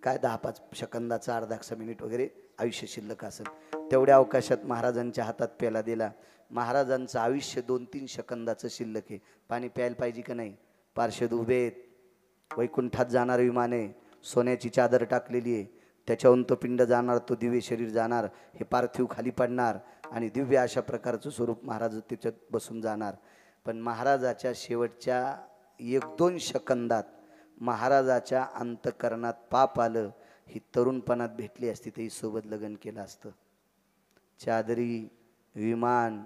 काय 10-5 सेकंदाचं, अर्धा मिनिट वगैरे आयुष्य शिल्लक असेल. तेवढ्या अवकाशात महाराजांच्या हातात पेला दिला. महाराजांचं आयुष्य 2-3 सेकंदाचं शिल्लक आहे. पाणी प्यायला पाहिजे का नाही? पार्षद उभेत, वैकुंठात जाणार विमान आहे, सोन्याची चादर टाकलेली आहे, त्याच्याहून तो पिंड जाणार, तो दिव्य शरीर जाणार, हे पार्थिव खाली पडणार आणि दिव्य अशा प्रकारचं स्वरूप महाराज त्याच्यात बसून जाणार. पण महाराजाच्या शेवटच्या 1-2 सेकंदात महाराजाच्या अंतकरणात पाप आलं. ही तरुणपणात भेटली असती तरी सोबत लग्न केलं असतं. चादरी, विमान,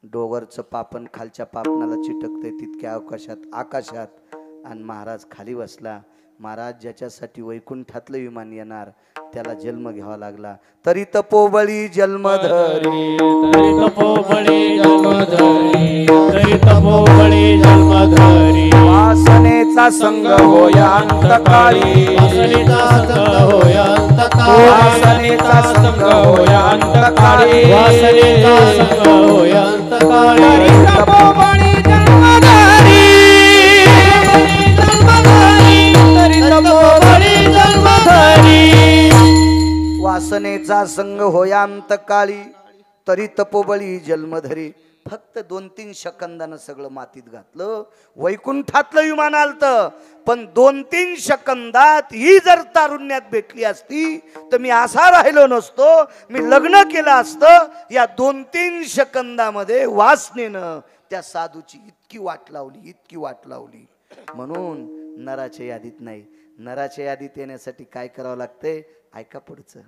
डोंगरचं पापण खालच्या पापणाला चिटकतंय तितक्या अवकाशात आकाशात, आणि महाराज खाली बसला. महाराज ज्याच्यासाठी वैकुंठातलं विमान येणार त्याला जन्म घ्यावा लागला. तरी तपोबळी जन्मधरी, तरी तपोबळी जन्मधरी, तरी तपोबळी जन्मधरी. वासनेचा संग होया अंतकाळी, वासनेचा संग होया अंतकाळी, वासनेचा संग होया अंतकाळी, वासनेचा संग होया अंतकाळी. तरी तपोबळी जन्मधरी, तरी तपोबळी जन्मधरी. वासनेचा संग होया अंतकाळी, तरी तपोबळी जन्मधरी. फक्त 2-3 सेकंदानं सगळं मातीत घातलं. वैकुंठातलं विमान आलतं, पण 2-3 सेकंदात ही जर तारुण्यात भेटली असती तर मी असा राहिलो नसतो, मी लग्न केलं असतं. या 2-3 सेकंदामध्ये वासनेनं त्या साधूची इतकी वाट लावली, इतकी वाट लावली. म्हणून नराच्या यादीत नाही. नराच्या यादीत येण्यासाठी काय करावं लागतंय? ऐका पुढचं.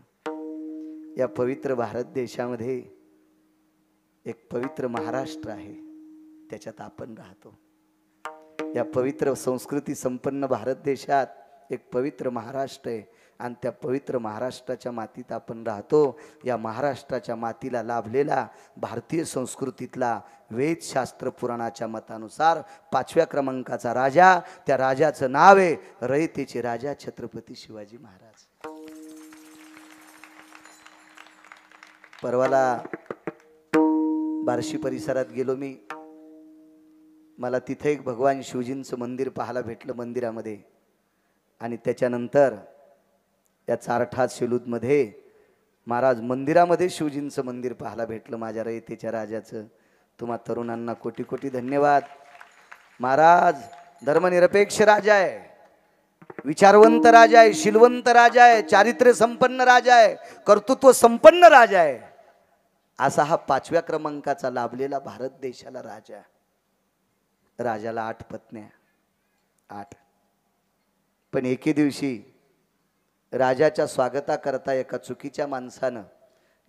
या पवित्र भारत देशामध्ये एक पवित्र महाराष्ट्र आहे, त्याच्यात आपण राहतो. या पवित्र संस्कृती संपन्न भारत देशात एक पवित्र महाराष्ट्र आहे आणि त्या पवित्र महाराष्ट्राच्या मातीत आपण राहतो. या महाराष्ट्राच्या मातीला लाभलेला भारतीय संस्कृतीतला वेदशास्त्र पुराणाच्या मतानुसार 5व्या क्रमांकाचा राजा, त्या राजाचं नाव आहे रयतेचे राजा छत्रपती शिवाजी महाराज. परवाला बार्शी परिसरात गेलो मी. मला तिथे एक भगवान शिवजींचं मंदिर पाहायला भेटलं मंदिरामध्ये. आणि त्याच्यानंतर त्या चारठा शेलूदमध्ये महाराज मंदिरामध्ये शिवजींचं मंदिर पाहायला भेटलं माझ्या रयतेच्या राजाचं. तुम्हा तरुणांना कोटी कोटी धन्यवाद. महाराज धर्मनिरपेक्ष राजा आहे, विचारवंत राजा आहे, शीलवंत राजा आहे, चारित्र्य संपन्न राजा आहे, कर्तृत्व संपन्न राजा आहे. असा हा 5व्या क्रमांकाचा लाभलेला भारत देशाला राजा. राजाला 8 पत्न्या, 8. पण एके दिवशी राजाच्या स्वागताकरता एका चुकीच्या माणसानं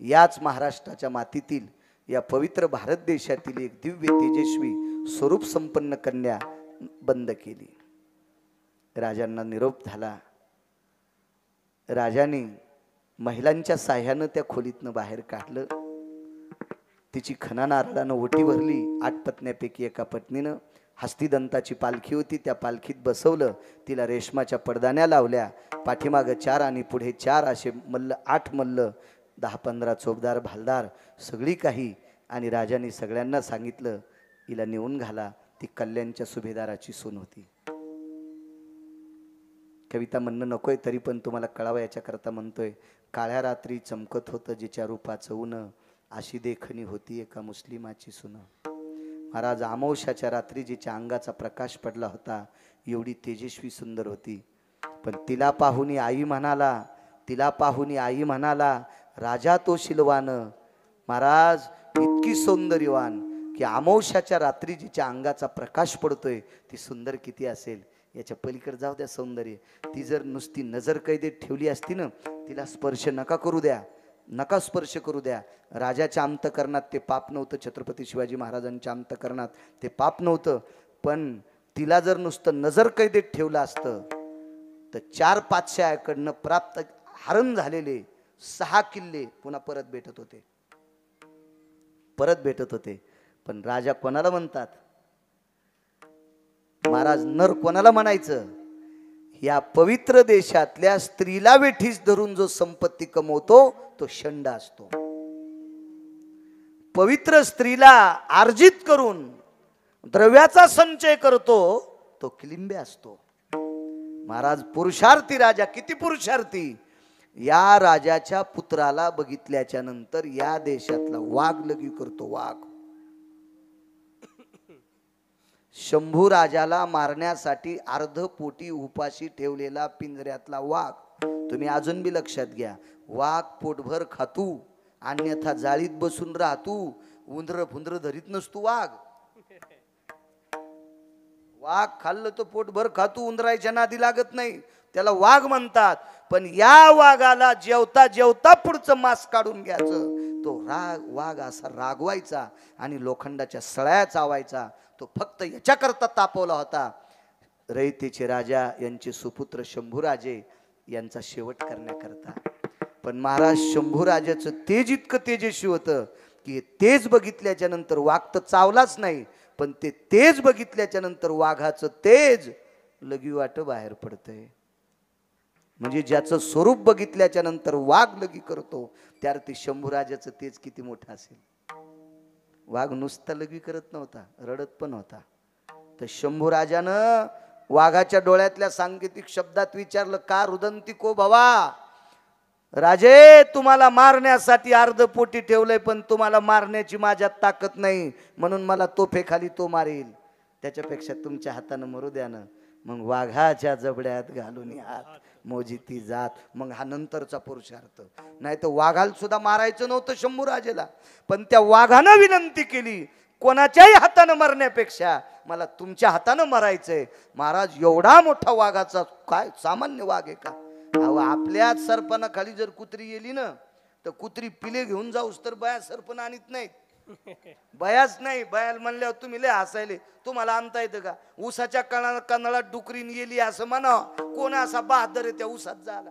याच महाराष्ट्राच्या मातीतील या पवित्र भारत देशातील एक दिव्य तेजस्वी स्वरूप संपन्न कन्या बंद केली. राजांना निरोप झाला. राजाने महिलांच्या साह्यानं त्या खोलीतनं बाहेर काढलं. तिची खणा नारळानं ओटी भरली. 8 पत्न्यापैकी एका पत्नीनं हस्तिदंताची पालखी होती, त्या पालखीत बसवलं. तिला रेशमाच्या पडदाण्या लावल्या. पाठीमागं 4 आणि पुढे 4 असे मल्ल, 8 मल्ल, 10-15 चोपदार भालदार, सगळी काही. आणि राजाने सगळ्यांना सांगितलं हिला नेऊन घाला. ती कल्याणच्या सुभेदाराची सून होती. कविता म्हणणं नकोय, तरी पण तुम्हाला कळावं याच्याकरता म्हणतोय. काळ्या रात्री चमकत होतं जिच्या रूपाचं ऊन, अशी देखणी होती एका मुस्लिमाची सून. महाराज, अमावस्याच्या रात्री जिच्या अंगाचा प्रकाश पडला होता, एवढी तेजस्वी सुंदर होती. पण तिला पाहुनी आई म्हणाला, राजा तो शिलवान. महाराज, इतकी सौंदर्यवान की अमावस्याच्या रात्री जिच्या अंगाचा प्रकाश पडतोय ती सुंदर किती असेल. याच्या पलीकडे जाऊ द्या सौंदर्य. ती जर नुसती नजर कैदेत ठेवली असती ना, तिला स्पर्श नका स्पर्श करू द्या. राजाच्या अंतकरणात ते पाप नव्हतं, छत्रपती शिवाजी महाराजांच्या अंतकरणात ते पाप नव्हतं. पण तिला जर नुसतं नजर कैदेत ठेवलं असतं तर 4 पातशाह्याकडनं प्राप्त हरण झालेले 6 किल्ले पुन्हा परत भेटत होते. पण राजा कोणाला म्हणतात महाराज, नर कोणाला म्हणायचं? या पवित्र देशातल्या स्त्रीला वेठीस धरून जो संपत्ती कमवतो तो षंड असतो. पवित्र स्त्रीला अर्जित करून द्रव्याचा संचय करतो तो किलिंबे असतो. महाराज, पुरुषार्थी राजा, किती पुरुषार्थी. या राजाच्या पुत्राला बघितल्याच्या नंतर या देशातला वाघ लगी करतो. वाघ शंभू राजाला मारण्यासाठी अर्धपोटी उपाशी ठेवलेला पिंजऱ्यातला वाघ. तुम्ही अजून बी लक्षात घ्या. वाघ पोटभर खातू, अन्यथा जाळीत बसून राहतू, उंदर फुंदर धरीत नसतो वाघ. वाघ खाल्लं तर पोटभर खातू, उंदराच्या नादी लागत नाही, त्याला वाघ म्हणतात. पण या वाघाला जेवता जेवता पुढचं मांस काढून घ्यायचं. तो वाघ असा रागवायचा आणि लोखंडाच्या सळ्या चावायचा. तो फक्त याच्याकरता तापवला होता, रयतेचे राजा यांचे सुपुत्र शंभूराजे यांचा शेवट करण्याकरता. पण महाराज, शंभूराजाचं तेज इतकं तेजस्वी होतं की तेज बघितल्याच्या नंतर वाघ तर चावलाच नाही, पण ते तेज बघितल्याच्या नंतर वाघाचं तेज लगी वाट बाहेर पडतंय. म्हणजे ज्याचं स्वरूप बघितल्याच्या नंतर वाघ लगी करतो, त्यावर ते शंभूराजाचं तेज किती मोठं असेल. वाघ नुसता लगी करत नव्हता, रडत पण होता. तर शंभूराजानं वाघाच्या डोळ्यातल्या सांकेतिक शब्दात विचारलं, का रुदंती को भवा? राजे, तुम्हाला मारण्यासाठी अर्धपोटी ठेवलंय, पण तुम्हाला मारण्याची माझ्यात ताकद नाही, म्हणून मला तोफेखाली तो मारेल. त्याच्यापेक्षा तुमच्या हातानं मरू द्या ना. मग वाघाच्या जबड्यात घालून हात मोजी ती जात. मग हा नंतरचा पुरुषार्थ. नाही तर वाघाला सुद्धा मारायचं नव्हतं शंभूराजेला, पण त्या वाघानं विनंती केली, कोणाच्याही हातानं मरण्यापेक्षा मला तुमच्या हातानं मारायचंय. महाराज, एवढा मोठा वाघाचा काय सामान्य वाघ आहे का? अहो, आपल्याच सरपणाखाली जर कुत्री गेली ना, तर कुत्री पिले घेऊन जाऊस तर बया सरपण आणत नाहीत. बयाच नाही. बयाल म्हणल्यावर तुम्ही लय हसायले. तुम्हाला आणता येतं का? ऊसाच्या कणाळात डुकरीन गेली असं म्हणा. कोण असा बहादर आहे त्या ऊसात झाला?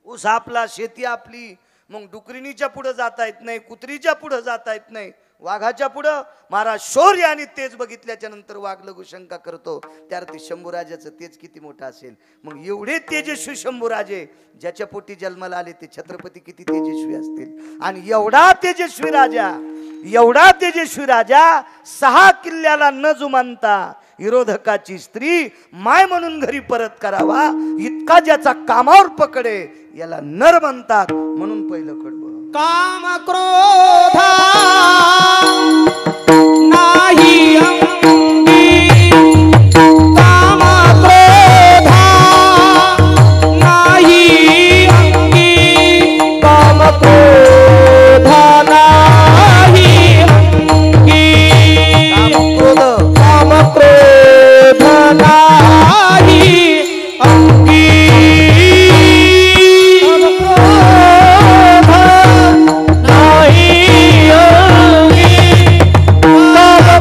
ऊस आपला, शेती आपली. मग डुकरीनीच्या पुढे जाता येत नाही, कुत्रीच्या पुढे जाता येत नाही, वाघाच्या पुढं. महाराज, शौर्य आणि तेज बघितल्याच्या नंतर वाघ लघु शंका करतो. त्यावर ते शंभूराजाचं तेज किती मोठं असेल. मग एवढे तेजस्वी शंभूराजे, ज्याच्या पोटी जन्माला आले ते छत्रपती किती तेजस्वी असतील. आणि एवढा तेजस्वी राजा 6 किल्ल्याला न जुमानता विरोधकाची स्त्री माय म्हणून घरी परत करावा, इतका ज्याचा कामावर पकडे याला नर म्हणतात. म्हणून पहिलं कडवं, काम क्रोधा नाही अंगी, काम क्रोधा नाही अंगी, काम क्रोधा नाही अंगी, काम क्रोध नाही अंगी, काम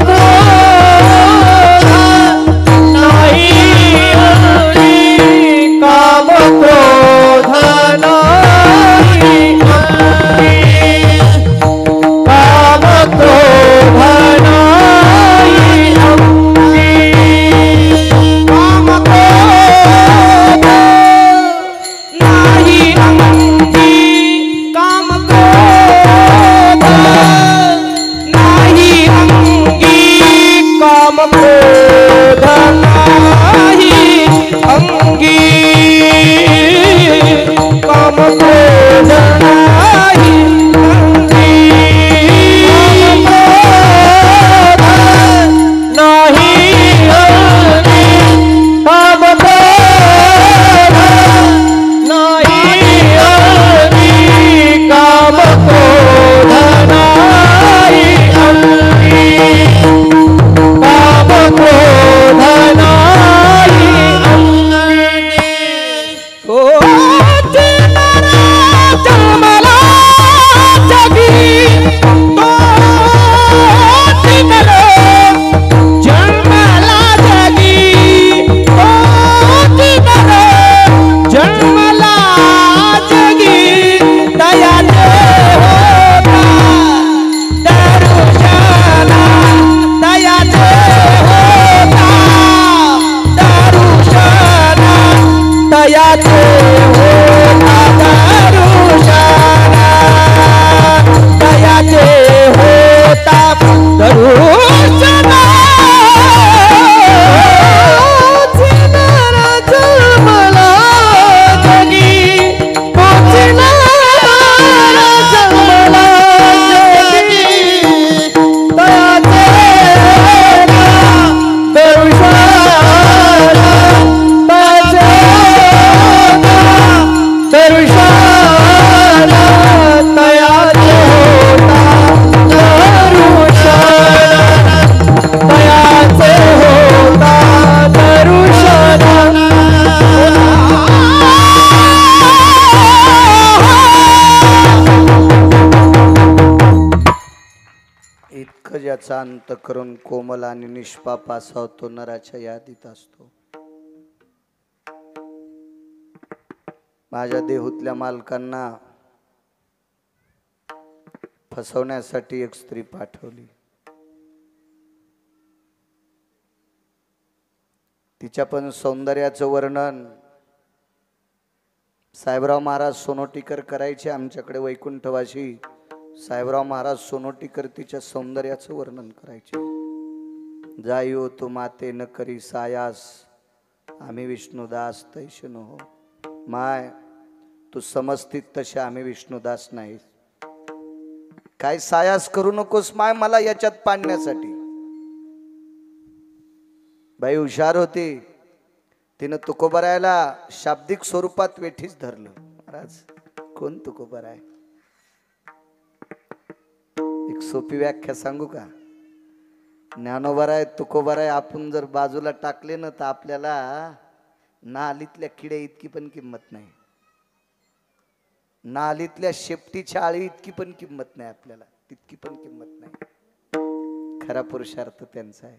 तयाचे होता दरुशना तयाचे होता दरुशना मला जगी पोचला मला जगी तयाचे इतकं ज्याचा अंतःकरण कोमल आणि निष्पाप असावा तो नराच्या यादीत असतो. माझ्या देहूतल्या मालकांना फसवण्यासाठी एक स्त्री पाठवली. तिच्या पण सौंदर्याचं वर्णन साहेबराव महाराज सोनोटीकर करायचे आमच्याकडे वैकुंठवासी. साहेबराव महाराज सोनोटीकर तिच्या सौंदर्याचं वर्णन करायचे. जायो तो माते न करी सायास आम्ही विष्णुदास तैशन हो. माय तू समजतीत तसे आम्ही विष्णुदास नाही. काय सायास करू नकोस माय मला याच्यात पाडण्यासाठी. बाई हुशार होती. तिनं तुकोबरायला शाब्दिक स्वरूपात वेठीच धरलं. महाराज कोण तुकोबराय? एक सोपी व्याख्या सांगू का? ज्ञानोबराय तुकोबराय आपण जर बाजूला टाकले ना तर आपल्याला नालीतल्या किडे इतकी पण किंमत नाही. नालीतल्या शेपटीच्या आळी इतकी पण किंमत नाही आपल्याला. तितकी पण किंमत नाही. खरा पुरुषार्थ त्यांचा आहे.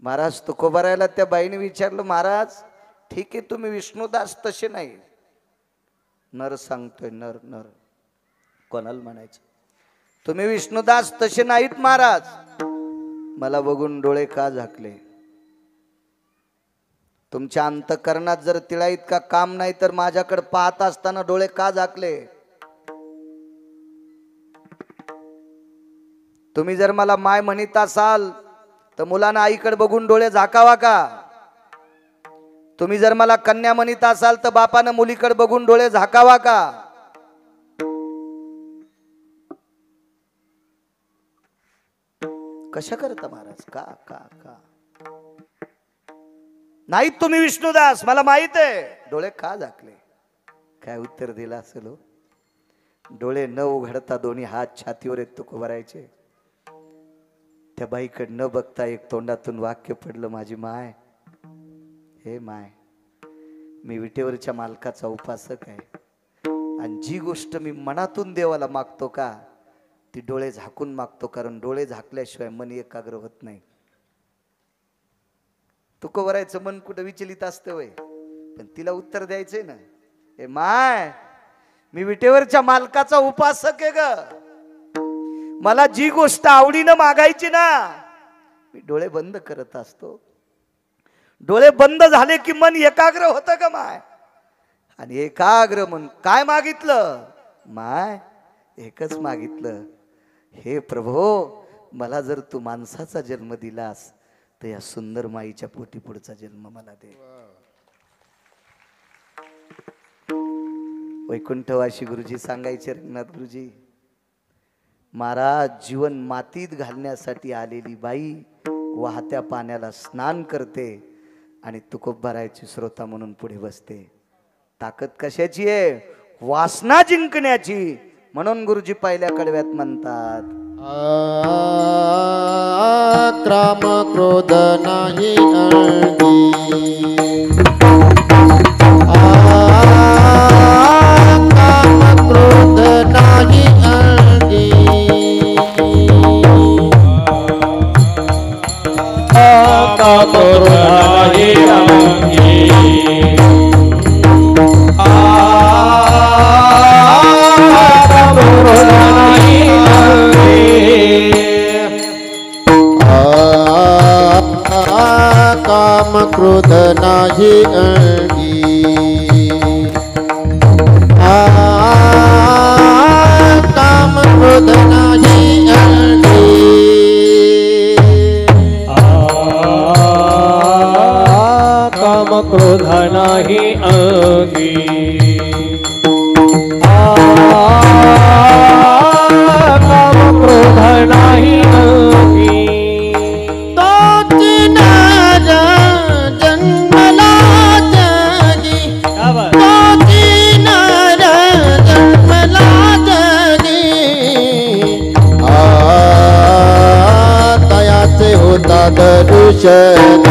महाराज तुकोबरायला त्या बाईने विचारलं, महाराज ठीक आहे तुम्ही विष्णुदास तसे नाही. नर सांगतोय नर नर कोणाला म्हणायचं? तुम्ही विष्णुदास तसे नाहीत महाराज. मला बघून डोळे का झाकले? तुमच्या अंतःकरणात जर तिळा इतका काम नाही तर माझ्याकडे पाहत असताना डोळे का झाकले? तुम्ही जर मला माय म्हणत असाल तर मुलांना आईकडे बघून डोळे झाकावा का? तुम्ही जर मला कन्या म्हणत असाल तर बापानं मुलीकडे बघून डोळे झाकावा का? कशा करता महाराज? का का का नाही तुम्ही विष्णुदास मला माहित आहे. डोळे का झाकले? काय उत्तर दिलं असेल? डोळे न उघडता दोन्ही हात छातीवर येत तुकोबरायचे. त्या बाईकडे न बघता एक तोंडातून वाक्य पडलं, माझी माय. हे माय, मी विटेवरच्या मालकाचा उपासक आहे आणि जी गोष्ट मी मनातून देवाला मागतो का ती डोळे झाकून मागतो, कारण डोळे झाकल्याशिवाय मन एकाग्र होत नाही. तुकोबरायचं मन कुठं विचलित असतं वय, पण तिला उत्तर द्यायचंय ना. हे माय, मी विटेवरच्या मालकाचा उपासक आहे ग. मला जी गोष्ट आवडीनं मागायची ना मी डोळे बंद करत असतो. डोळे बंद झाले की मन एकाग्र होतं का माय? आणि एकाग्र मन काय मागितलं? माय एकच मागितलं, हे प्रभो मला जर तू माणसाचा जन्म दिलास तर या सुंदर माईच्या पोटी पुढचा जन्म मला दे. वैकुंठवासी गुरुजी सांगायचे, रंगनाथ गुरुजी, महाराज जीवन मातीत घालण्यासाठी आलेली बाई वाहत्या पाण्याला स्नान करते आणि तुकोबरायची श्रोता म्हणून पुढे बसते. ताकद कशाची आहे? वासना जिंकण्याची. म्हणून गुरुजी पहिल्या कडव्यात म्हणतात, काम क्रोध नाही अळगी. काम क्रोध नाही अळगी. काम क्रोध नाही अळगी. काम क्रोध नाही अळगी. क्रोध नाही अंगी काम क्रोध नाही अंगी काम क्रोध नाही अंगी तोच नर जन्मला जगी तोच नर जन्मला जगी तयाचे होता दर्शन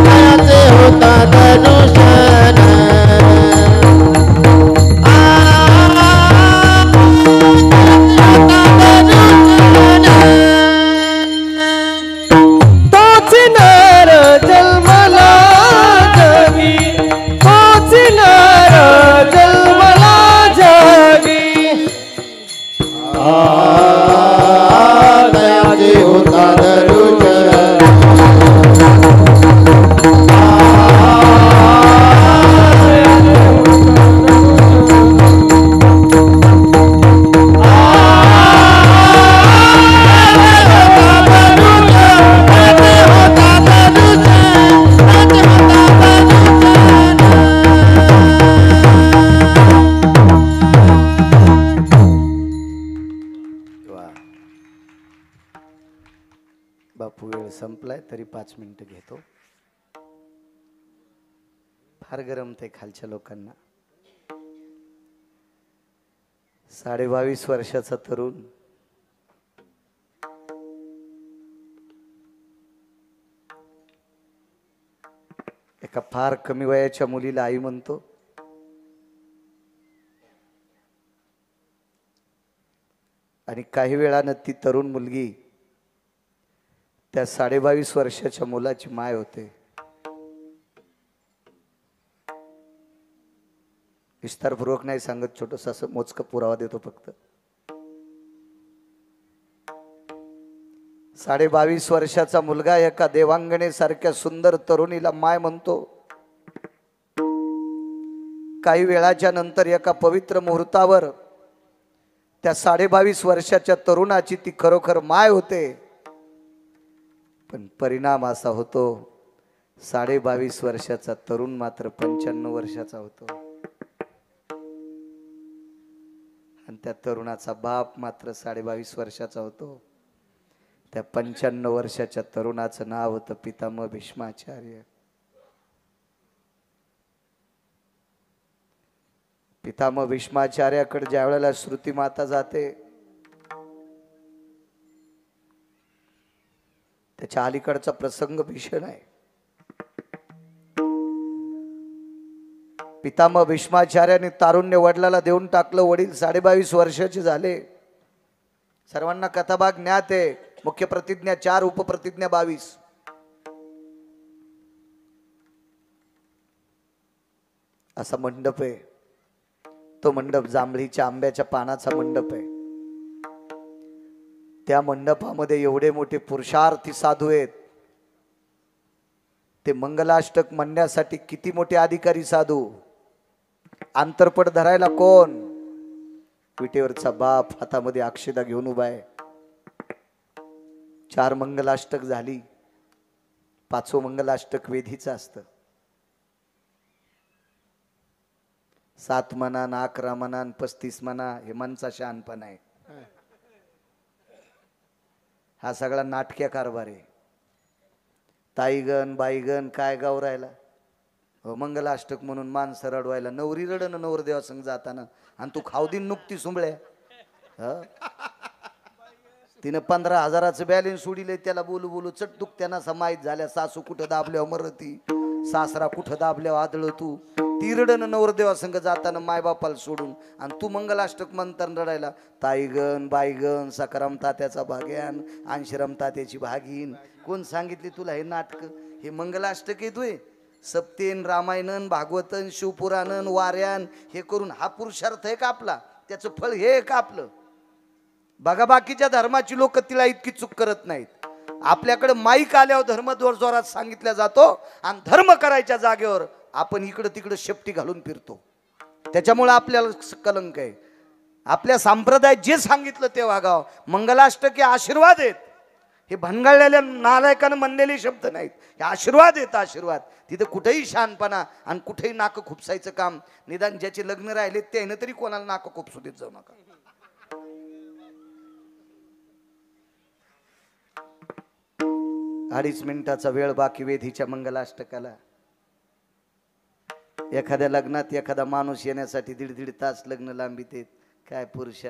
तयाचे होता दर्शन तोच नर जन्मला जगी तोच नर जन्मला जगी दयाचे होता दर्शन वा. बापू वेळ संपलाय तरी 5 मिनिटं घेतो. फार गरम ते खालच्या लोकांना. 22.5 वर्षाचा तरुण एका फार कमी वयाच्या मुलीला आई म्हणतो. आणि काही वेळानं ती तरुण मुलगी त्या 22.5 वर्षाच्या मुलाची माय होते. विस्तारपूर्वक नाही सांगत, छोटंसं असं मोजकं पुरावा देतो फक्त. 22.5 वर्षाचा मुलगा एका देवांगणेसारख्या सुंदर तरुणीला माय म्हणतो. काही वेळाच्या नंतर एका पवित्र मुहूर्तावर त्या 22.5 वर्षाच्या तरुणाची ती खरोखर माय होते. पण परिणाम असा होतो 22.5 वर्षाचा तरुण मात्र 95 वर्षाचा होतो. आणि त्या तरुणाचा बाप मात्र 22.5 वर्षाचा होतो. त्या 95 वर्षाच्या तरुणाचं नाव होतं पितामह भीष्माचार्य. पितामह भीष्माचार्याकडे ज्या वेळेला श्रुती माता जाते त्याच्या अलीकडचा प्रसंग भीषण आहे. पितामह भीष्माचार्याने तारुण्य वडिलाला देऊन टाकलं. वडील 22.5 वर्षाचे झाले. सर्वांना कथाभाग ज्ञात आहे. मुख्य प्रतिज्ञा 4, उपप्रतिज्ञा 22. असा मंडप आहे. तो मंडप जांभळीच्या आंब्याच्या पानाचा मंडप आहे. त्या मंडपामध्ये एवढे मोठे पुरुषार्थी साधू आहेत. ते मंगलाष्टक म्हणण्यासाठी किती मोठे अधिकारी साधू. आंतरपट धरायला कोण? विटेवरचा बाप हातामध्ये अक्षदा घेऊन उभा आहे. 4 मंगलाष्टक झाली. 5वं मंगलाष्टक वेधीचं असतं. 7 म्हणा, 11 म्हणा, 35 म्हणा, हे मनचा शहाणपणा आहे. हा सगळा नाटक्या कारभार आहे. ताईगण बाईगण काय गाव राहिला. मंगलाष्टक म्हणून माणसं रडवायला. नवरी रडणं नवरदेवा संग जाताना. आणि तू खावदीन नुकती सुंबळ्या. तिनं 15,000चं बॅलेन्स सोडिले. त्याला बोलू बोलू चटदुक त्यांना समाहित झाल्या. सासू कुठं दाबल्यावर मरती, सासरा कुठं दाबल्यावर आदळ. तू ती रडणं नवरदेवा संग जाताना मायबापाला सोडून. आणि तू मंगलाष्टक म्हणताना रडायला. ताईगण बाईगण, सकाराम तात्याचा भाग्यान, अंशराम तात्याची भागीन. कोण सांगितली तुला हे नाटक? हे मंगलाष्टक येतोय. सप्तेन, रामायणन, भागवतन, शिवपुराणन, वाऱ्यान हे करून हा पुरुषार्थ आहे का आपला? त्याचं फळ हे आहे का आपलं? बघा, बाकीच्या धर्माची लोक तिला इतकी चूक करत नाहीत. आपल्याकडे माईक आल्यावर धर्म जोरात सांगितला जातो आणि धर्म करायच्या जागेवर आपण इकडं तिकडं शेपटी घालून फिरतो. त्याच्यामुळे आपल्याला कलंक आहे. आपल्या संप्रदायात जे सांगितलं ते वागावं. मंगलाष्टके आशीर्वाद आहेत. हे भनगळलेल्या नालायकानं म्हणलेले शब्द नाहीत. हे आशीर्वाद आहेत, आशीर्वाद. तिथं कुठेही शहाणपणा आणि कुठेही नाकं खुपसायचं काम. निदान ज्याचे लग्न राहिले त्यानं तरी कोणाला नाकं खुपसू देत जाऊ नका. 2.5 मिनिटाचा वेळ बाकी वेधीच्या मंगलाष्टकाला. एखाद्या लग्नात एखादा माणूस येण्यासाठी 1.5 तास लग्न लांबीत. काय पुरुष